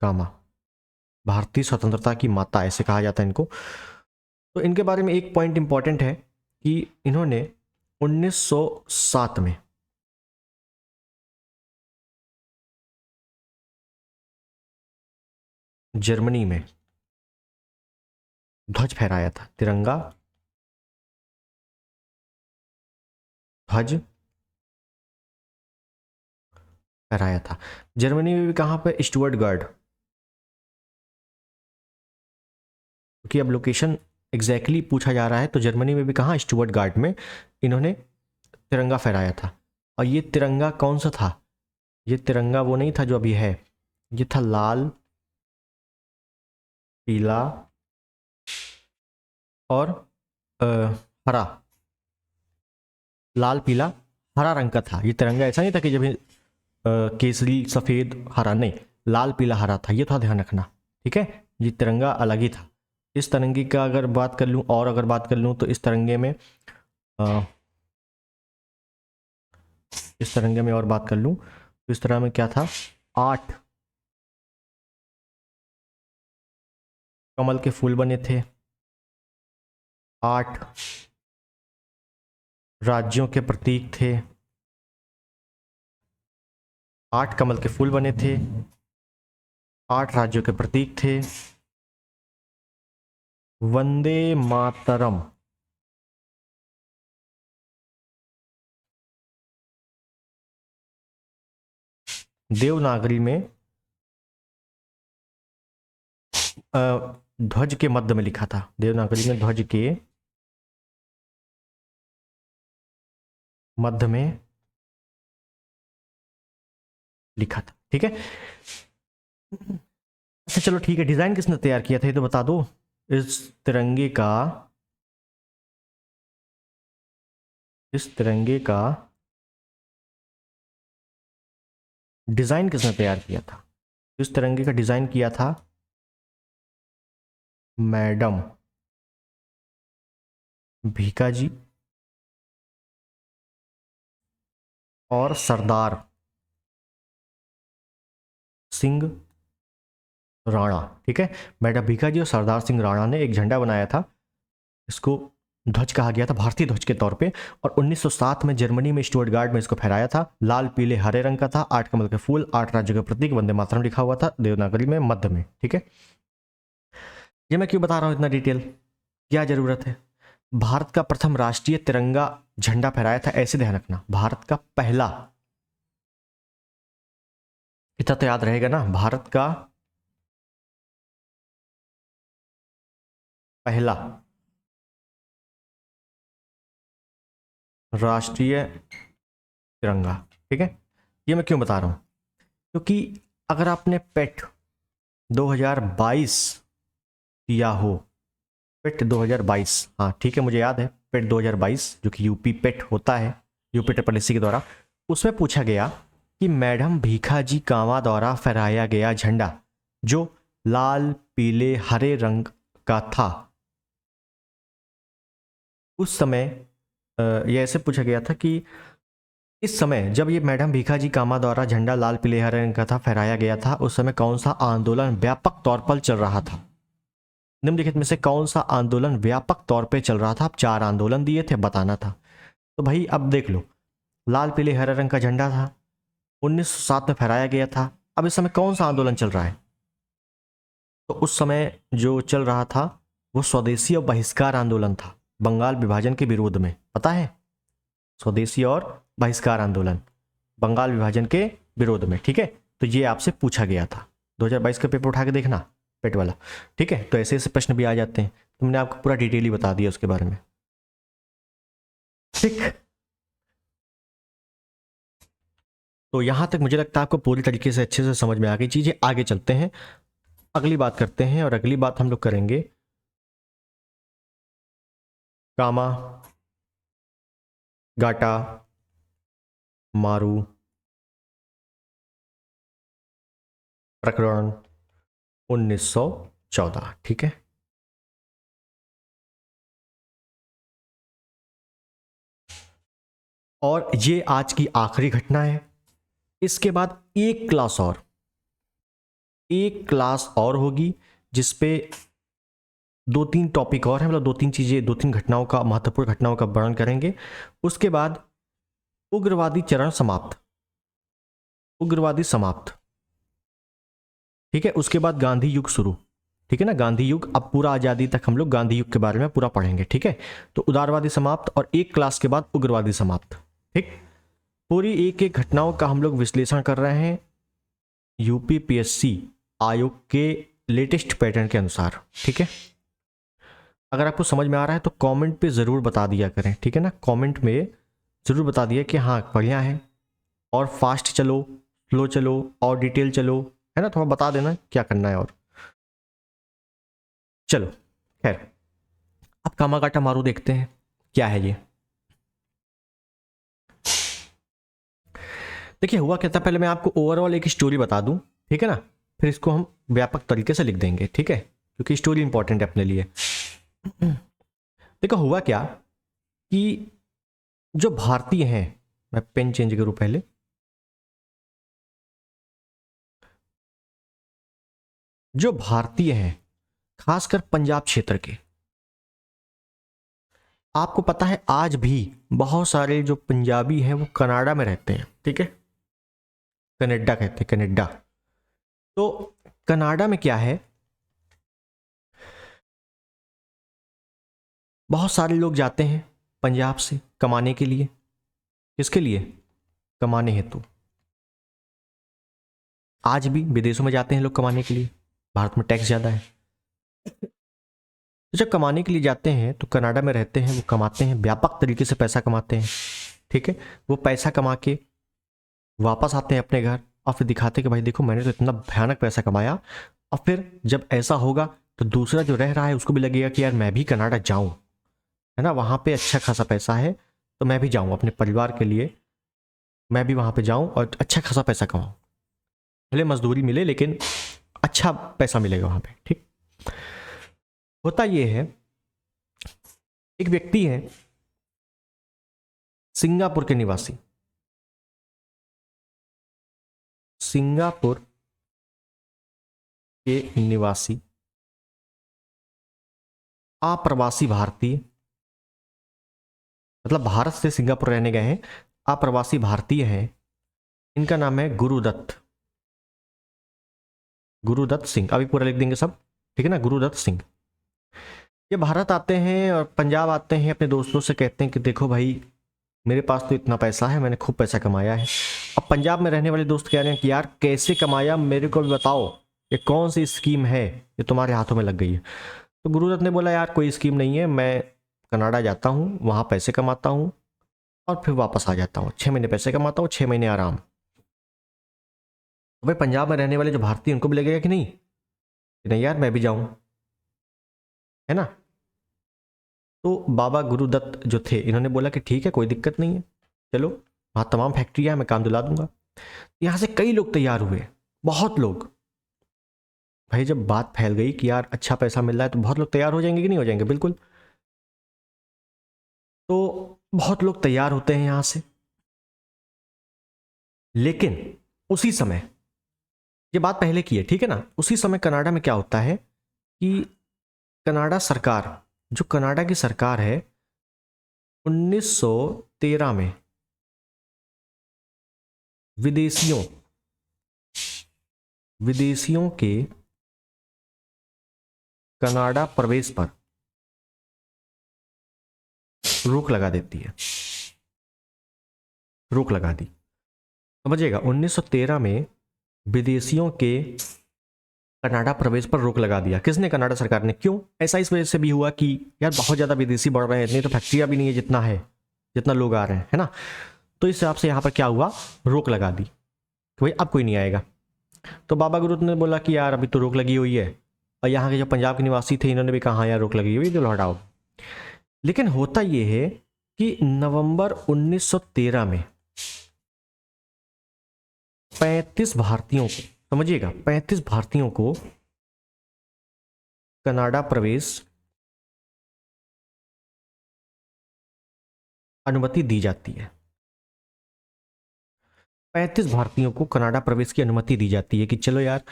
कामा, भारतीय स्वतंत्रता की माता ऐसे कहा जाता है इनको। तो इनके बारे में एक पॉइंट इंपॉर्टेंट है कि इन्होंने 1907 में जर्मनी में ध्वज फहराया था, तिरंगा ध्वज फहराया था। जर्मनी में भी कहाँ पे? स्टुअर्टगार्ड, क्योंकि अब लोकेशन एग्जैक्टली पूछा जा रहा है, तो जर्मनी में भी कहाँ? स्टुअर्टगार्ड में इन्होंने तिरंगा फहराया था। और ये तिरंगा कौन सा था? ये तिरंगा वो नहीं था जो अभी है, ये था लाल पीला और हरा, लाल पीला हरा रंग का था ये तिरंगा। ऐसा नहीं था कि जब केसरी सफेद हरा, नहीं, लाल पीला हरा था, ये था, ध्यान रखना। ठीक है, ये तिरंगा अलग ही था। इस तिरंगे का अगर बात कर लूँ, और अगर बात कर लूँ तो इस तिरंगे में इस तिरंगे में और बात कर लूँ तो इस तरह में क्या था? 8 कमल के फूल बने थे, 8 राज्यों के प्रतीक थे, 8 कमल के फूल बने थे, 8 राज्यों के प्रतीक थे। वंदे मातरम, देवनागरी में ध्वज के मध्य में लिखा था। देवनागरी में ध्वज के मध्य में लिखा था। ठीक है, अच्छा चलो ठीक है, डिजाइन किसने तैयार किया था ये तो बता दो। इस तिरंगे का डिजाइन किसने तैयार किया था? इस तिरंगे का डिजाइन किया था मैडम भीकाजी और सरदार सिंह राणा। ठीक है, मैडम भीकाजी और सरदार सिंह राणा ने एक झंडा बनाया था, इसको ध्वज कहा गया था, भारतीय ध्वज के तौर पे। और 1907 में जर्मनी में स्टुअर्टगार्ड में इसको फहराया था। लाल पीले हरे रंग का था, 8 कमल के फूल, 8 राज्यों के प्रतीक, वंदे मातरम लिखा हुआ था देवनागरी में मध्य में। ठीक है, ये मैं क्यों बता रहा हूं इतना डिटेल, क्या जरूरत है? भारत का प्रथम राष्ट्रीय तिरंगा झंडा फहराया था, ऐसे ध्यान रखना, भारत का पहला, इतना तो याद रहेगा ना, भारत का पहला राष्ट्रीय तिरंगा। ठीक है, ये मैं क्यों बता रहा हूं, क्योंकि अगर आपने पेट 2022 दिया हो, पेट 2022, हाँ ठीक है मुझे याद है, पेट 2022 जो कि यूपी पेट होता है, यूपी ट्रिपल एससी के द्वारा, उसमें पूछा गया कि मैडम भीखाजी कामा द्वारा फहराया गया झंडा जो लाल पीले हरे रंग का था, उस समय यह ऐसे पूछा गया था कि इस समय जब ये मैडम भीखाजी कामा द्वारा झंडा लाल पीले हरे रंग का था फहराया गया था, उस समय कौन सा आंदोलन व्यापक तौर पर चल रहा था? निम्नलिखित में से कौन सा आंदोलन व्यापक तौर पे चल रहा था? अब 4 आंदोलन दिए थे, बताना था। तो भाई अब देख लो, लाल पीले हरे रंग का झंडा था, 1907 में फहराया गया था। अब इस समय कौन सा आंदोलन चल रहा है? तो उस समय जो चल रहा था वो स्वदेशी और बहिष्कार आंदोलन था, बंगाल विभाजन के विरोध में, पता है? स्वदेशी और बहिष्कार आंदोलन बंगाल विभाजन के विरोध में। ठीक है, तो ये आपसे पूछा गया था, 2022 का पेपर उठा के देखना, पेट वाला। ठीक है, तो ऐसे ऐसे प्रश्न भी आ जाते हैं, तो मैंने आपको पूरा डिटेल ही बता दिया उसके बारे में। ठीक, तो यहां तक मुझे लगता है आपको पूरी तरीके से अच्छे से समझ में आ गई चीजें। आगे चलते हैं, अगली बात करते हैं, और अगली बात हम लोग करेंगे कामा गाटा मारू प्रकरण 1914। ठीक है, और ये आज की आखिरी घटना है। इसके बाद एक क्लास और होगी जिसपे 2-3 टॉपिक और हैं, मतलब 2-3 चीजें, 2-3 घटनाओं का, महत्वपूर्ण घटनाओं का वर्णन करेंगे। उसके बाद उग्रवादी चरण समाप्त, उग्रवादी समाप्त। ठीक है, उसके बाद गांधी युग शुरू। ठीक है ना, गांधी युग, अब पूरा आजादी तक हम लोग गांधी युग के बारे में पूरा पढ़ेंगे। ठीक है, तो उदारवादी समाप्त, और एक क्लास के बाद उग्रवादी समाप्त। ठीक, पूरी एक एक घटनाओं का हम लोग विश्लेषण कर रहे हैं यूपीपीएससी आयोग के लेटेस्ट पैटर्न के अनुसार। ठीक है, अगर आपको समझ में आ रहा है तो कमेंट पे ज़रूर बता दिया करें। ठीक है ना, कमेंट में ज़रूर बता दिया कि हाँ बढ़िया है, और फास्ट चलो, स्लो चलो, और डिटेल चलो, है ना, थोड़ा बता देना क्या करना है। और चलो खैर, अब कामागाटा मारू देखते हैं क्या है ये। देखिए हुआ क्या था, पहले मैं आपको ओवरऑल एक स्टोरी बता दूं, ठीक है ना, फिर इसको हम व्यापक तरीके से लिख देंगे। ठीक है, क्योंकि स्टोरी इंपॉर्टेंट है अपने लिए। देखो हुआ क्या कि जो भारतीय हैं, मैं पेन चेंज करूं पहले, जो भारतीय हैं खासकर पंजाब क्षेत्र के, आपको पता है आज भी बहुत सारे जो पंजाबी हैं वो कनाडा में रहते हैं। ठीक है, कनाडा कहते हैं, कनाडा। तो कनाडा में क्या है, बहुत सारे लोग जाते हैं पंजाब से कमाने के लिए। किसके लिए? कमाने हेतु। आज भी विदेशों में जाते हैं लोग कमाने के लिए, भारत में टैक्स ज़्यादा है। तो जब कमाने के लिए जाते हैं तो कनाडा में रहते हैं, वो कमाते हैं, व्यापक तरीके से पैसा कमाते हैं, ठीक है। वो पैसा कमा के वापस आते हैं अपने घर और फिर दिखाते हैं कि भाई देखो मैंने तो इतना भयानक पैसा कमाया। और फिर जब ऐसा होगा तो दूसरा जो रह रहा है उसको भी लगेगा कि यार मैं भी कनाडा जाऊं, है ना, वहाँ पे अच्छा खासा पैसा है तो मैं भी जाऊं, अपने परिवार के लिए मैं भी वहाँ पे जाऊं और अच्छा खासा पैसा कमाऊं, भले मजदूरी मिले लेकिन अच्छा पैसा मिलेगा वहाँ पे, ठीक। होता ये है, एक व्यक्ति है सिंगापुर के निवासी, सिंगापुर के निवासी अप्रवासी भारतीय, मतलब भारत से सिंगापुर रहने गए हैं, अप्रवासी भारतीय हैं। इनका नाम है गुरुदत्त, गुरुदत्त सिंह, अभी पूरा लिख देंगे सब, ठीक है ना, गुरुदत्त सिंह। ये भारत आते हैं और पंजाब आते हैं, अपने दोस्तों से कहते हैं कि देखो भाई मेरे पास तो इतना पैसा है, मैंने खूब पैसा कमाया है। अब पंजाब में रहने वाले दोस्त कह रहे हैं कि यार कैसे कमाया, मेरे को भी बताओ, ये कौन सी स्कीम है ये तुम्हारे हाथों में लग गई है। तो गुरुदत्त ने बोला यार कोई स्कीम नहीं है, मैं कनाडा जाता हूँ, वहाँ पैसे कमाता हूँ और फिर वापस आ जाता हूँ, 6 महीने पैसे कमाता हूँ, 6 महीने आराम। तो भाई पंजाब में रहने वाले जो भारतीय उनको भी लगेगा कि नहीं यार मैं भी जाऊँ, है ना। तो बाबा गुरुदत्त जो थे इन्होंने बोला कि ठीक है कोई दिक्कत नहीं है, चलो वहाँ तमाम फैक्ट्रियाँ हैं, मैं काम दिला दूंगा। यहाँ से कई लोग तैयार हुए, बहुत लोग। भाई जब बात फैल गई कि यार अच्छा पैसा मिल रहा है तो बहुत लोग तैयार हो जाएंगे कि नहीं हो जाएंगे, बिल्कुल। तो बहुत लोग तैयार होते हैं यहाँ से, लेकिन उसी समय, ये बात पहले की है, ठीक है ना, उसी समय कनाडा में क्या होता है कि कनाडा सरकार, जो कनाडा की सरकार है 1913 में विदेशियों के कनाडा प्रवेश पर रोक लगा देती है, रोक लगा दी, समझिएगा। 1913 में विदेशियों के कनाडा प्रवेश पर रोक लगा दिया, किसने, कनाडा सरकार ने। क्यों ऐसा, इस वजह से भी हुआ कि यार बहुत ज़्यादा विदेशी बढ़ रहे हैं, इतनी तो फैक्ट्रियाँ भी नहीं है जितना है, जितना लोग आ रहे हैं, है ना। तो इस हिसाब से यहाँ पर क्या हुआ, रोक लगा दी कि भाई अब कोई नहीं आएगा। तो बाबा गुरु ने बोला कि यार अभी तो रोक लगी हुई है, और यहाँ के जो पंजाब के निवासी थे इन्होंने भी कहा हाँ यार रोक लगी हुई, तो हटाओ। लेकिन होता ये है कि नवंबर 1913 में 35 भारतीयों को, समझिएगा 35 भारतीयों को कनाडा प्रवेश अनुमति दी जाती है। 35 भारतीयों को कनाडा प्रवेश की अनुमति दी जाती है कि चलो यार,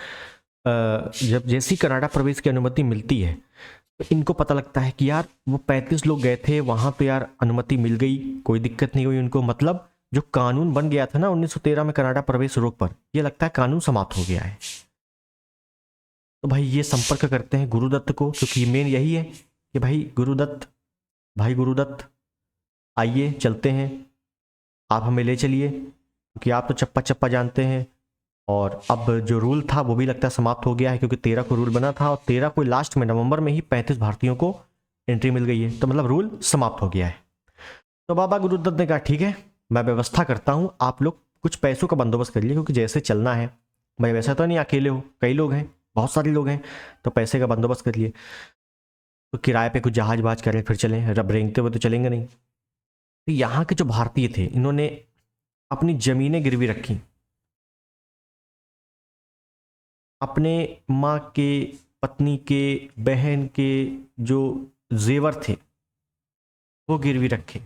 जब जैसी कनाडा प्रवेश की अनुमति मिलती है तो इनको पता लगता है कि यार वो 35 लोग गए थे वहां तो यार अनुमति मिल गई, कोई दिक्कत नहीं हुई उनको, मतलब जो कानून बन गया था ना 1913 में कनाडा प्रवेश रोक पर, ये लगता है कानून समाप्त हो गया है। तो भाई ये संपर्क करते हैं गुरुदत्त को, क्योंकि मेन यही है कि भाई गुरुदत्त आइए चलते हैं, आप हमें ले चलिए, क्योंकि आप तो चप्पा चप्पा जानते हैं, और अब जो रूल था वो भी लगता है समाप्त हो गया है, क्योंकि 13 को रूल बना था और 13 को लास्ट में नवंबर में ही 35 भारतीयों को एंट्री मिल गई है, तो मतलब रूल समाप्त हो गया है। तो बाबा गुरुदत्त ने कहा ठीक है मैं व्यवस्था करता हूँ, आप लोग कुछ पैसों का बंदोबस्त करिए, क्योंकि जैसे चलना है भाई, वैसा तो नहीं अकेले हो, कई लोग हैं, बहुत सारे लोग हैं, तो पैसे का बंदोबस्त करिए। तो किराए पे कुछ जहाज वहाज करें फिर चलें, रब रेंगते हुए तो चलेंगे नहीं। तो यहाँ के जो भारतीय थे इन्होंने अपनी जमीनें गिरवी रखी, अपने माँ के, पत्नी के, बहन के जो जेवर थे वो गिरवी रखे,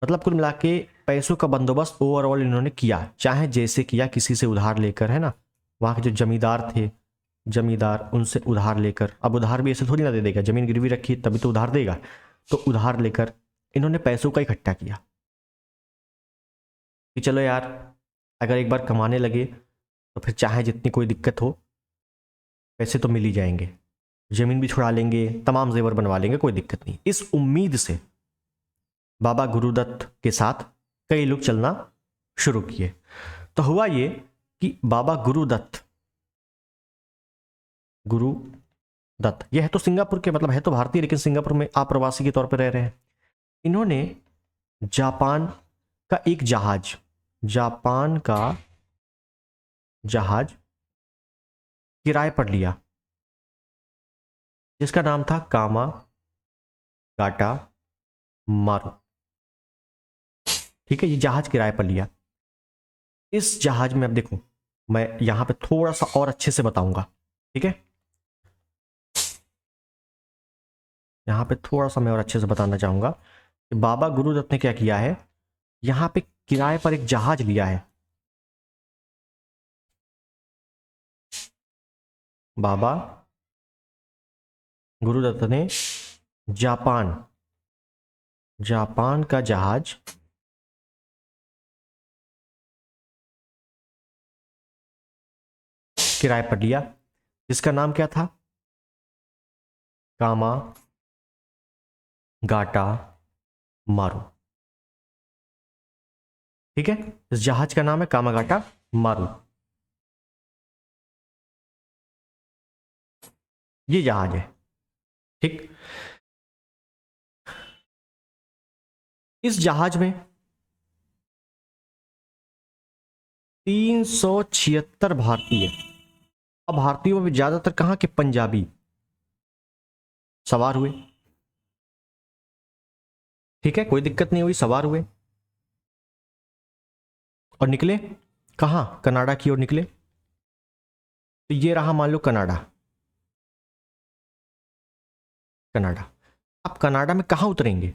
मतलब कुल मिला के पैसों का बंदोबस्त ओवरऑल इन्होंने किया, चाहे जैसे किया, किसी से उधार लेकर, है ना। वहाँ के जो जमींदार थे, जमींदार उनसे उधार लेकर, अब उधार भी ऐसे थोड़ी ना दे देगा, जमीन गिरवी रखी तभी तो उधार देगा, तो उधार लेकर इन्होंने पैसों का इकट्ठा किया कि चलो यार अगर एक बार कमाने लगे तो फिर चाहे जितनी कोई दिक्कत हो पैसे तो मिल ही जाएंगे, जमीन भी छुड़ा लेंगे, तमाम जेवर बनवा लेंगे, कोई दिक्कत नहीं। इस उम्मीद से बाबा गुरुदत्त के साथ कई लोग चलना शुरू किए। तो हुआ ये कि बाबा गुरुदत्त, गुरुदत्त यह है तो सिंगापुर के, मतलब है तो भारतीय लेकिन सिंगापुर में आप्रवासी के तौर पर रह रहे हैं। इन्होंने जापान का एक जहाज, जापान का जहाज किराए पर लिया जिसका नाम था कामा गाटा मारू। ठीक है, ये जहाज किराए पर लिया। इस जहाज में अब देखो मैं यहां पे थोड़ा सा और अच्छे से बताऊंगा। ठीक है, यहां पे थोड़ा सा मैं और अच्छे से बताना चाहूंगा कि बाबा गुरुदत्त ने क्या किया है, यहां पे किराए पर एक जहाज लिया है। बाबा गुरुदत्त ने जापान, जापान का जहाज किराए पर लिया जिसका नाम क्या था, कामा गाटा मारू। ठीक है, इस जहाज का नाम है कामागाटा मारू। ये जहाज है। ठीक, इस जहाज में 376 भारतीय, अब भारतीयों में ज्यादातर कहां के, पंजाबी सवार हुए। ठीक है, कोई दिक्कत नहीं हुई, सवार हुए और निकले कहां, कनाडा की ओर निकले। तो ये रहा मान लो कनाडा, कनाडा। अब कनाडा में कहां उतरेंगे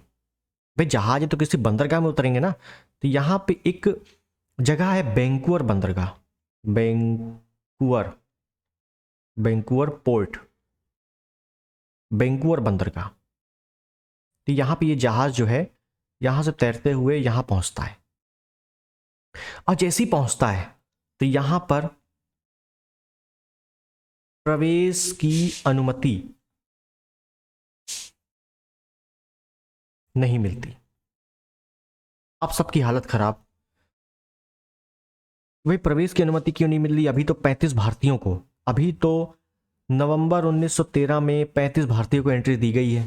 भाई, जहाज है तो किसी बंदरगाह में उतरेंगे ना। तो यहां पे एक जगह है वैंकूवर बंदरगाह, वैंकूवर, वैंकूवर पोर्ट, वैंकूवर बंदरगाह। तो यहां पे ये जहाज जो है यहां से तैरते हुए यहां पहुंचता है और जैसे ही पहुंचता है तो यहां पर प्रवेश की अनुमति नहीं मिलती। अब सबकी हालत खराब, वही प्रवेश की अनुमति क्यों नहीं मिल रही, अभी तो 35 भारतीयों को, अभी तो नवंबर 1913 में 35 भारतीयों को एंट्री दी गई है,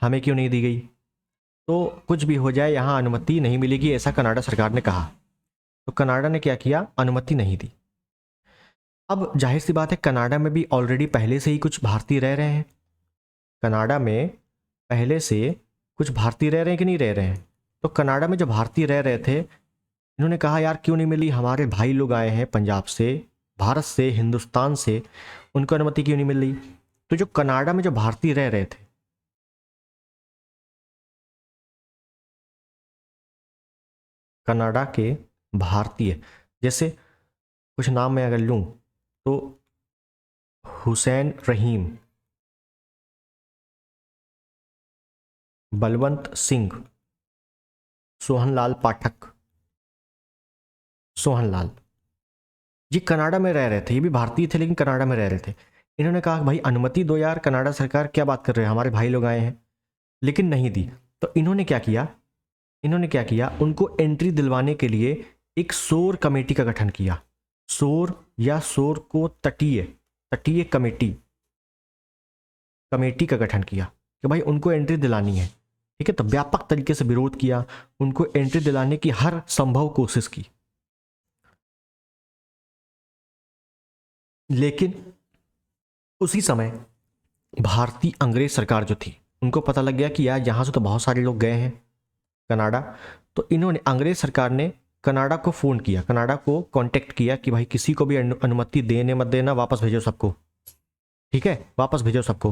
हमें क्यों नहीं दी गई। तो कुछ भी हो जाए यहां अनुमति नहीं मिलेगी, ऐसा कनाडा सरकार ने कहा। तो कनाडा ने क्या किया, अनुमति नहीं दी। अब जाहिर सी बात है कनाडा में भी ऑलरेडी पहले से ही कुछ भारतीय रह रहे हैं, कनाडा में पहले से कुछ भारतीय रह रहे हैं कि नहीं रह रहे हैं। तो कनाडा में जो भारतीय रह रहे थे इन्होंने कहा यार क्यों नहीं मिली, हमारे भाई लोग आए हैं पंजाब से, भारत से, हिंदुस्तान से, उनको अनुमति क्यों नहीं मिल रही। तो जो कनाडा में जो भारतीय रह रहे थे, कनाडा के भारतीय, जैसे कुछ नाम मैं अगर लूं तो हुसैन रहीम, बलवंत सिंह, सोहनलाल पाठक, सोहनलाल, ये कनाडा में रह रहे थे, ये भी भारतीय थे लेकिन कनाडा में रह रहे थे। इन्होंने कहा भाई अनुमति दो यार, कनाडा सरकार क्या बात कर रहे हैं, हमारे भाई लोग आए हैं, लेकिन नहीं दी। तो इन्होंने क्या किया, इन्होंने क्या किया, उनको एंट्री दिलवाने के लिए एक शोर कमेटी का गठन किया। शोर या शोर को तटीय, तटीय कमेटी, कमेटी का गठन किया कि भाई उनको एंट्री दिलानी है। ठीक है, तो व्यापक तरीके से विरोध किया, उनको एंट्री दिलाने की हर संभव कोशिश की, लेकिन उसी समय भारतीय अंग्रेज सरकार जो थी उनको पता लग गया कि यार यहाँ से तो बहुत सारे लोग गए हैं कनाडा। तो इन्होंने, अंग्रेज सरकार ने कनाडा को फ़ोन किया, कनाडा को कांटेक्ट किया कि भाई किसी को भी अनुमति देने मत देना, वापस भेजो सबको। ठीक है, वापस भेजो सबको।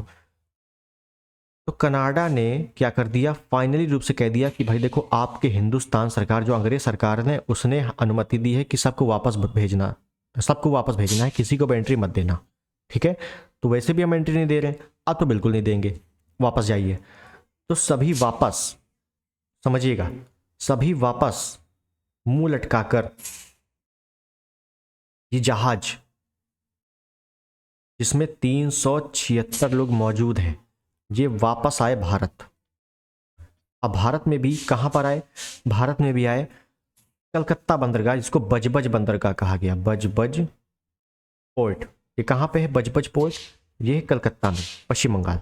तो कनाडा ने क्या कर दिया, फाइनली रूप से कह दिया कि भाई देखो आपके हिंदुस्तान सरकार, जो अंग्रेज सरकार ने, उसने अनुमति दी है कि सबको वापस भेजना, सबको वापस भेजना है, किसी को भी एंट्री मत देना। ठीक है, तो वैसे भी हम एंट्री नहीं दे रहे हैं, अब तो बिल्कुल नहीं देंगे, वापस जाइए। तो सभी वापस, समझिएगा, सभी वापस मुंह लटकाकर, ये जहाज जिसमें 376 लोग मौजूद हैं ये वापस आए भारत। अब भारत में भी कहां पर आए, भारत में भी आए कलकत्ता बंदरगाह, जिसको बजबज बंदरगाह कहा गया, बजबज पोर्ट। ये कहाँ पे है बजबज पोर्ट? ये है कलकत्ता में, पश्चिम बंगाल।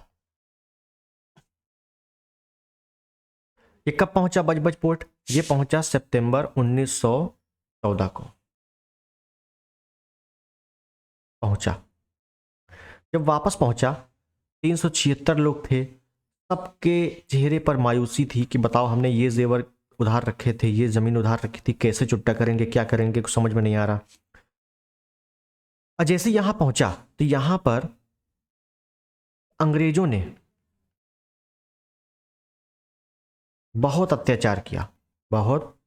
ये कब पहुंचा बजबज पोर्ट? ये पहुंचा सितंबर 1914 को पहुंचा। जब वापस पहुंचा 376 लोग थे, सबके चेहरे पर मायूसी थी कि बताओ हमने ये जेवर उधार रखे थे, ये जमीन उधार रखी थी, कैसे चुकता करेंगे, क्या करेंगे, कुछ समझ में नहीं आ रहा। और जैसे यहां पहुंचा तो यहां पर अंग्रेजों ने बहुत अत्याचार किया, बहुत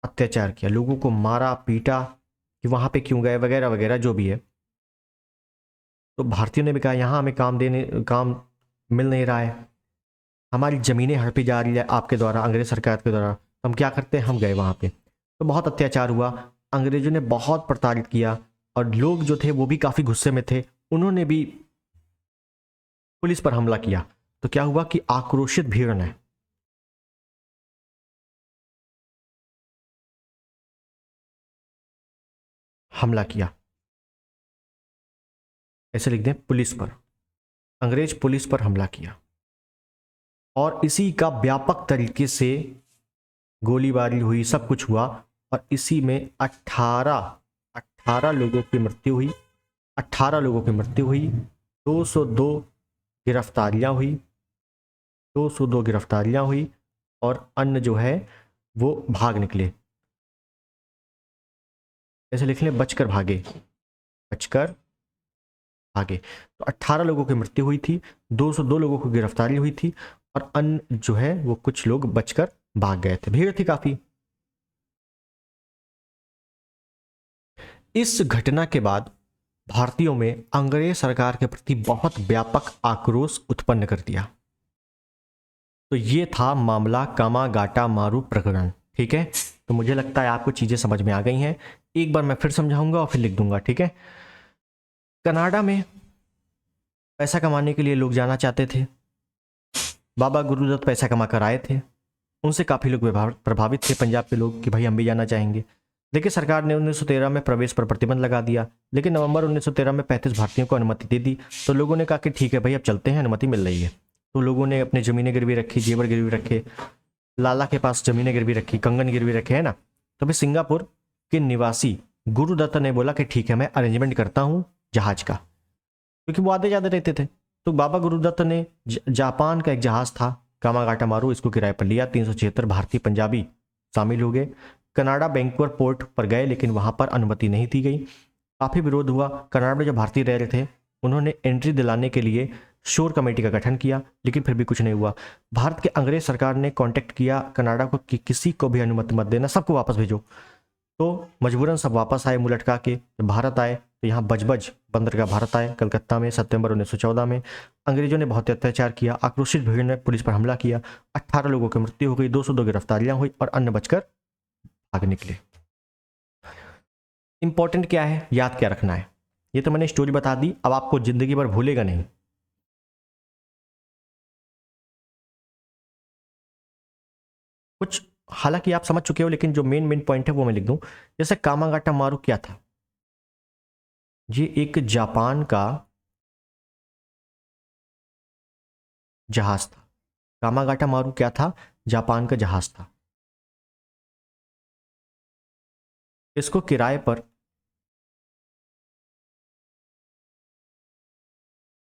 अत्याचार किया, लोगों को मारा पीटा कि वहां पे क्यों गए वगैरह वगैरह जो भी है। तो भारतीयों ने भी कहा यहाँ हमें काम मिल नहीं रहा है, हमारी ज़मीनें हड़पी जा रही है आपके द्वारा, अंग्रेज सरकार के द्वारा, हम क्या करते हैं, हम गए वहाँ पे। तो बहुत अत्याचार हुआ, अंग्रेजों ने बहुत प्रताड़ित किया, और लोग जो थे वो भी काफ़ी गुस्से में थे, उन्होंने भी पुलिस पर हमला किया। तो क्या हुआ कि आक्रोशित भीड़ ने हमला किया, ऐसे लिख दें पुलिस पर, अंग्रेज पुलिस पर हमला किया, और इसी का व्यापक तरीके से गोलीबारी हुई, सब कुछ हुआ। और इसी में 18 लोगों की मृत्यु हुई, 18 लोगों की मृत्यु हुई, 202 गिरफ्तारियां हुई, 202 गिरफ्तारियां हुई, और अन्य जो है वो भाग निकले। ऐसे लिख लें, बचकर भागे, बचकर भागे। तो 18 लोगों की मृत्यु हुई थी, 202 लोगों को गिरफ्तारी हुई थी, और अन्य जो है वो कुछ लोग बचकर भाग गए थे, भीड़ थी काफी। इस घटना के बाद भारतीयों में अंग्रेज सरकार के प्रति बहुत व्यापक आक्रोश उत्पन्न कर दिया। तो ये था मामला कामागाटा मारू प्रकरण। ठीक है, तो मुझे लगता है आपको चीजें समझ में आ गई हैं। एक बार मैं फिर समझाऊंगा और फिर लिख दूंगा। ठीक है, कनाडा में पैसा कमाने के लिए लोग जाना चाहते थे, बाबा गुरुदत्त पैसा कमा कर आए थे, उनसे काफ़ी लोग प्रभावित थे पंजाब के लोग कि भाई हम भी जाना चाहेंगे। देखिए सरकार ने 1913 में प्रवेश पर प्रतिबंध लगा दिया, लेकिन नवंबर 1913 में 35 भारतीयों को अनुमति दे दी। तो लोगों ने कहा कि ठीक है भाई अब चलते हैं, अनुमति मिल रही है। तो लोगों ने अपनी ज़मीनें गिरवी रखी, जेवर गिरवी रखे, लाला के पास ज़मीनें गिरवी रखी, कंगन गिरवी रखे, है ना। तो फिर सिंगापुर के निवासी गुरुदत्त ने बोला कि ठीक है मैं अरेंजमेंट करता हूँ जहाज का, क्योंकि वो आधे ज़्यादा रहते थे। तो बाबा गुरुदत्त ने जापान का एक जहाज़ था कामागाटा मारू, इसको किराए पर लिया। 376 भारतीय पंजाबी शामिल हो गए, कनाडा वैंकूवर पोर्ट पर गए, लेकिन वहां पर अनुमति नहीं दी गई। काफ़ी विरोध हुआ। कनाडा में जो भारतीय रह रहे थे उन्होंने एंट्री दिलाने के लिए शोर कमेटी का गठन किया, लेकिन फिर भी कुछ नहीं हुआ। भारत के अंग्रेज सरकार ने कांटेक्ट किया कनाडा को कि किसी को भी अनुमति मत देना, सबको वापस भेजो। तो मजबूरन सब वापस आए मुँह लटका के। जब भारत आए तो यहाँ बजबज बंदरगाह भारत आए कलकत्ता में सितंबर 1914 में। अंग्रेजों ने बहुत अत्याचार किया, आक्रोशित भीड़ ने पुलिस पर हमला किया, 18 लोगों की मृत्यु हो गई, 202 गिरफ्तारियां हुई, और अन्य बचकर भाग निकले। इंपॉर्टेंट क्या है, याद क्या रखना है, ये तो मैंने स्टोरी बता दी, अब आपको जिंदगी भर भूलेगा नहीं। कुछ हालांकि आप समझ चुके हो, लेकिन जो मेन पॉइंट है वो मैं लिख दूं। जैसे कामागाटा मारू क्या था, ये एक जापान का जहाज था। कामागाटा मारू क्या था, जापान का जहाज था। इसको किराए पर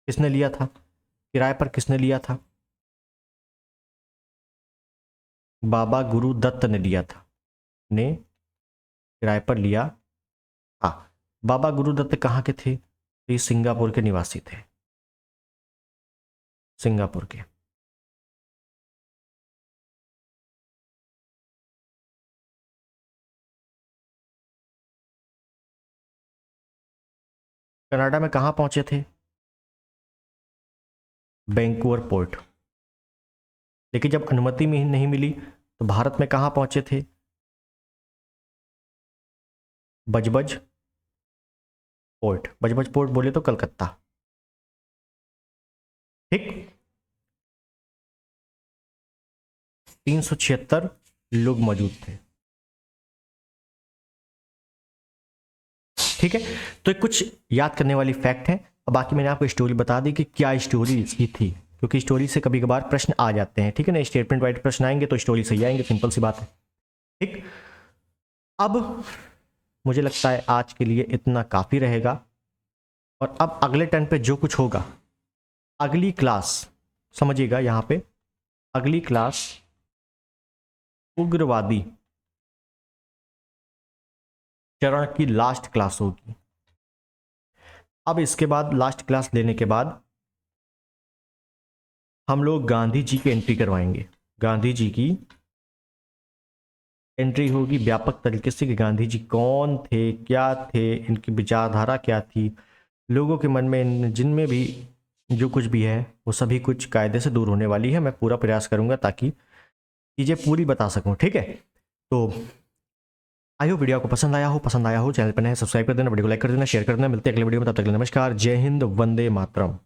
किसने लिया था, किराए पर किसने लिया था, बाबा गुरुदत्त ने लिया था, ने किराए पर लिया। हाँ, बाबा गुरुदत्त कहाँ के थे, तो ये सिंगापुर के निवासी थे, सिंगापुर के। कनाडा में कहाँ पहुंचे थे, वैंकूवर पोर्ट। लेकिन जब अनुमति में नहीं मिली तो भारत में कहाँ पहुंचे थे, बजबज पोर्ट। बजबज पोर्ट बोले तो कलकत्ता। ठीक, 376 लोग मौजूद थे। ठीक है, तो ये कुछ याद करने वाली फैक्ट है। अब बाकी मैंने आपको स्टोरी बता दी कि क्या स्टोरी इसकी थी, क्योंकि स्टोरी से कभी कभार प्रश्न आ जाते हैं। ठीक है ना, स्टेटमेंट वाइज प्रश्न आएंगे तो स्टोरी सही आएंगे, सिंपल सी बात है। ठीक, अब मुझे लगता है आज के लिए इतना काफ़ी रहेगा। और अब अगले टर्न पे जो कुछ होगा, अगली क्लास, समझिएगा यहाँ पे, अगली क्लास उग्रवादी चरण की लास्ट क्लास होगी। अब इसके बाद लास्ट क्लास लेने के बाद हम लोग गांधी जी की एंट्री करवाएंगे। गांधी जी की एंट्री होगी व्यापक तरीके से कि गांधी जी कौन थे, क्या थे, इनकी विचारधारा क्या थी, लोगों के मन में जिनमें भी जो कुछ भी है वो सभी कुछ कायदे से दूर होने वाली है। मैं पूरा प्रयास करूंगा ताकि चीज़ें पूरी बता सकूं। ठीक है, तो आई होप वीडियो आपको पसंद आया हो, चैनल पर नए सब्सक्राइब कर देना, वीडियो को लाइक कर देना, शेयर कर देना। मिलते हैं अगले वीडियो में, तब तक के लिए नमस्कार, जय हिंद, वंदे मातरम।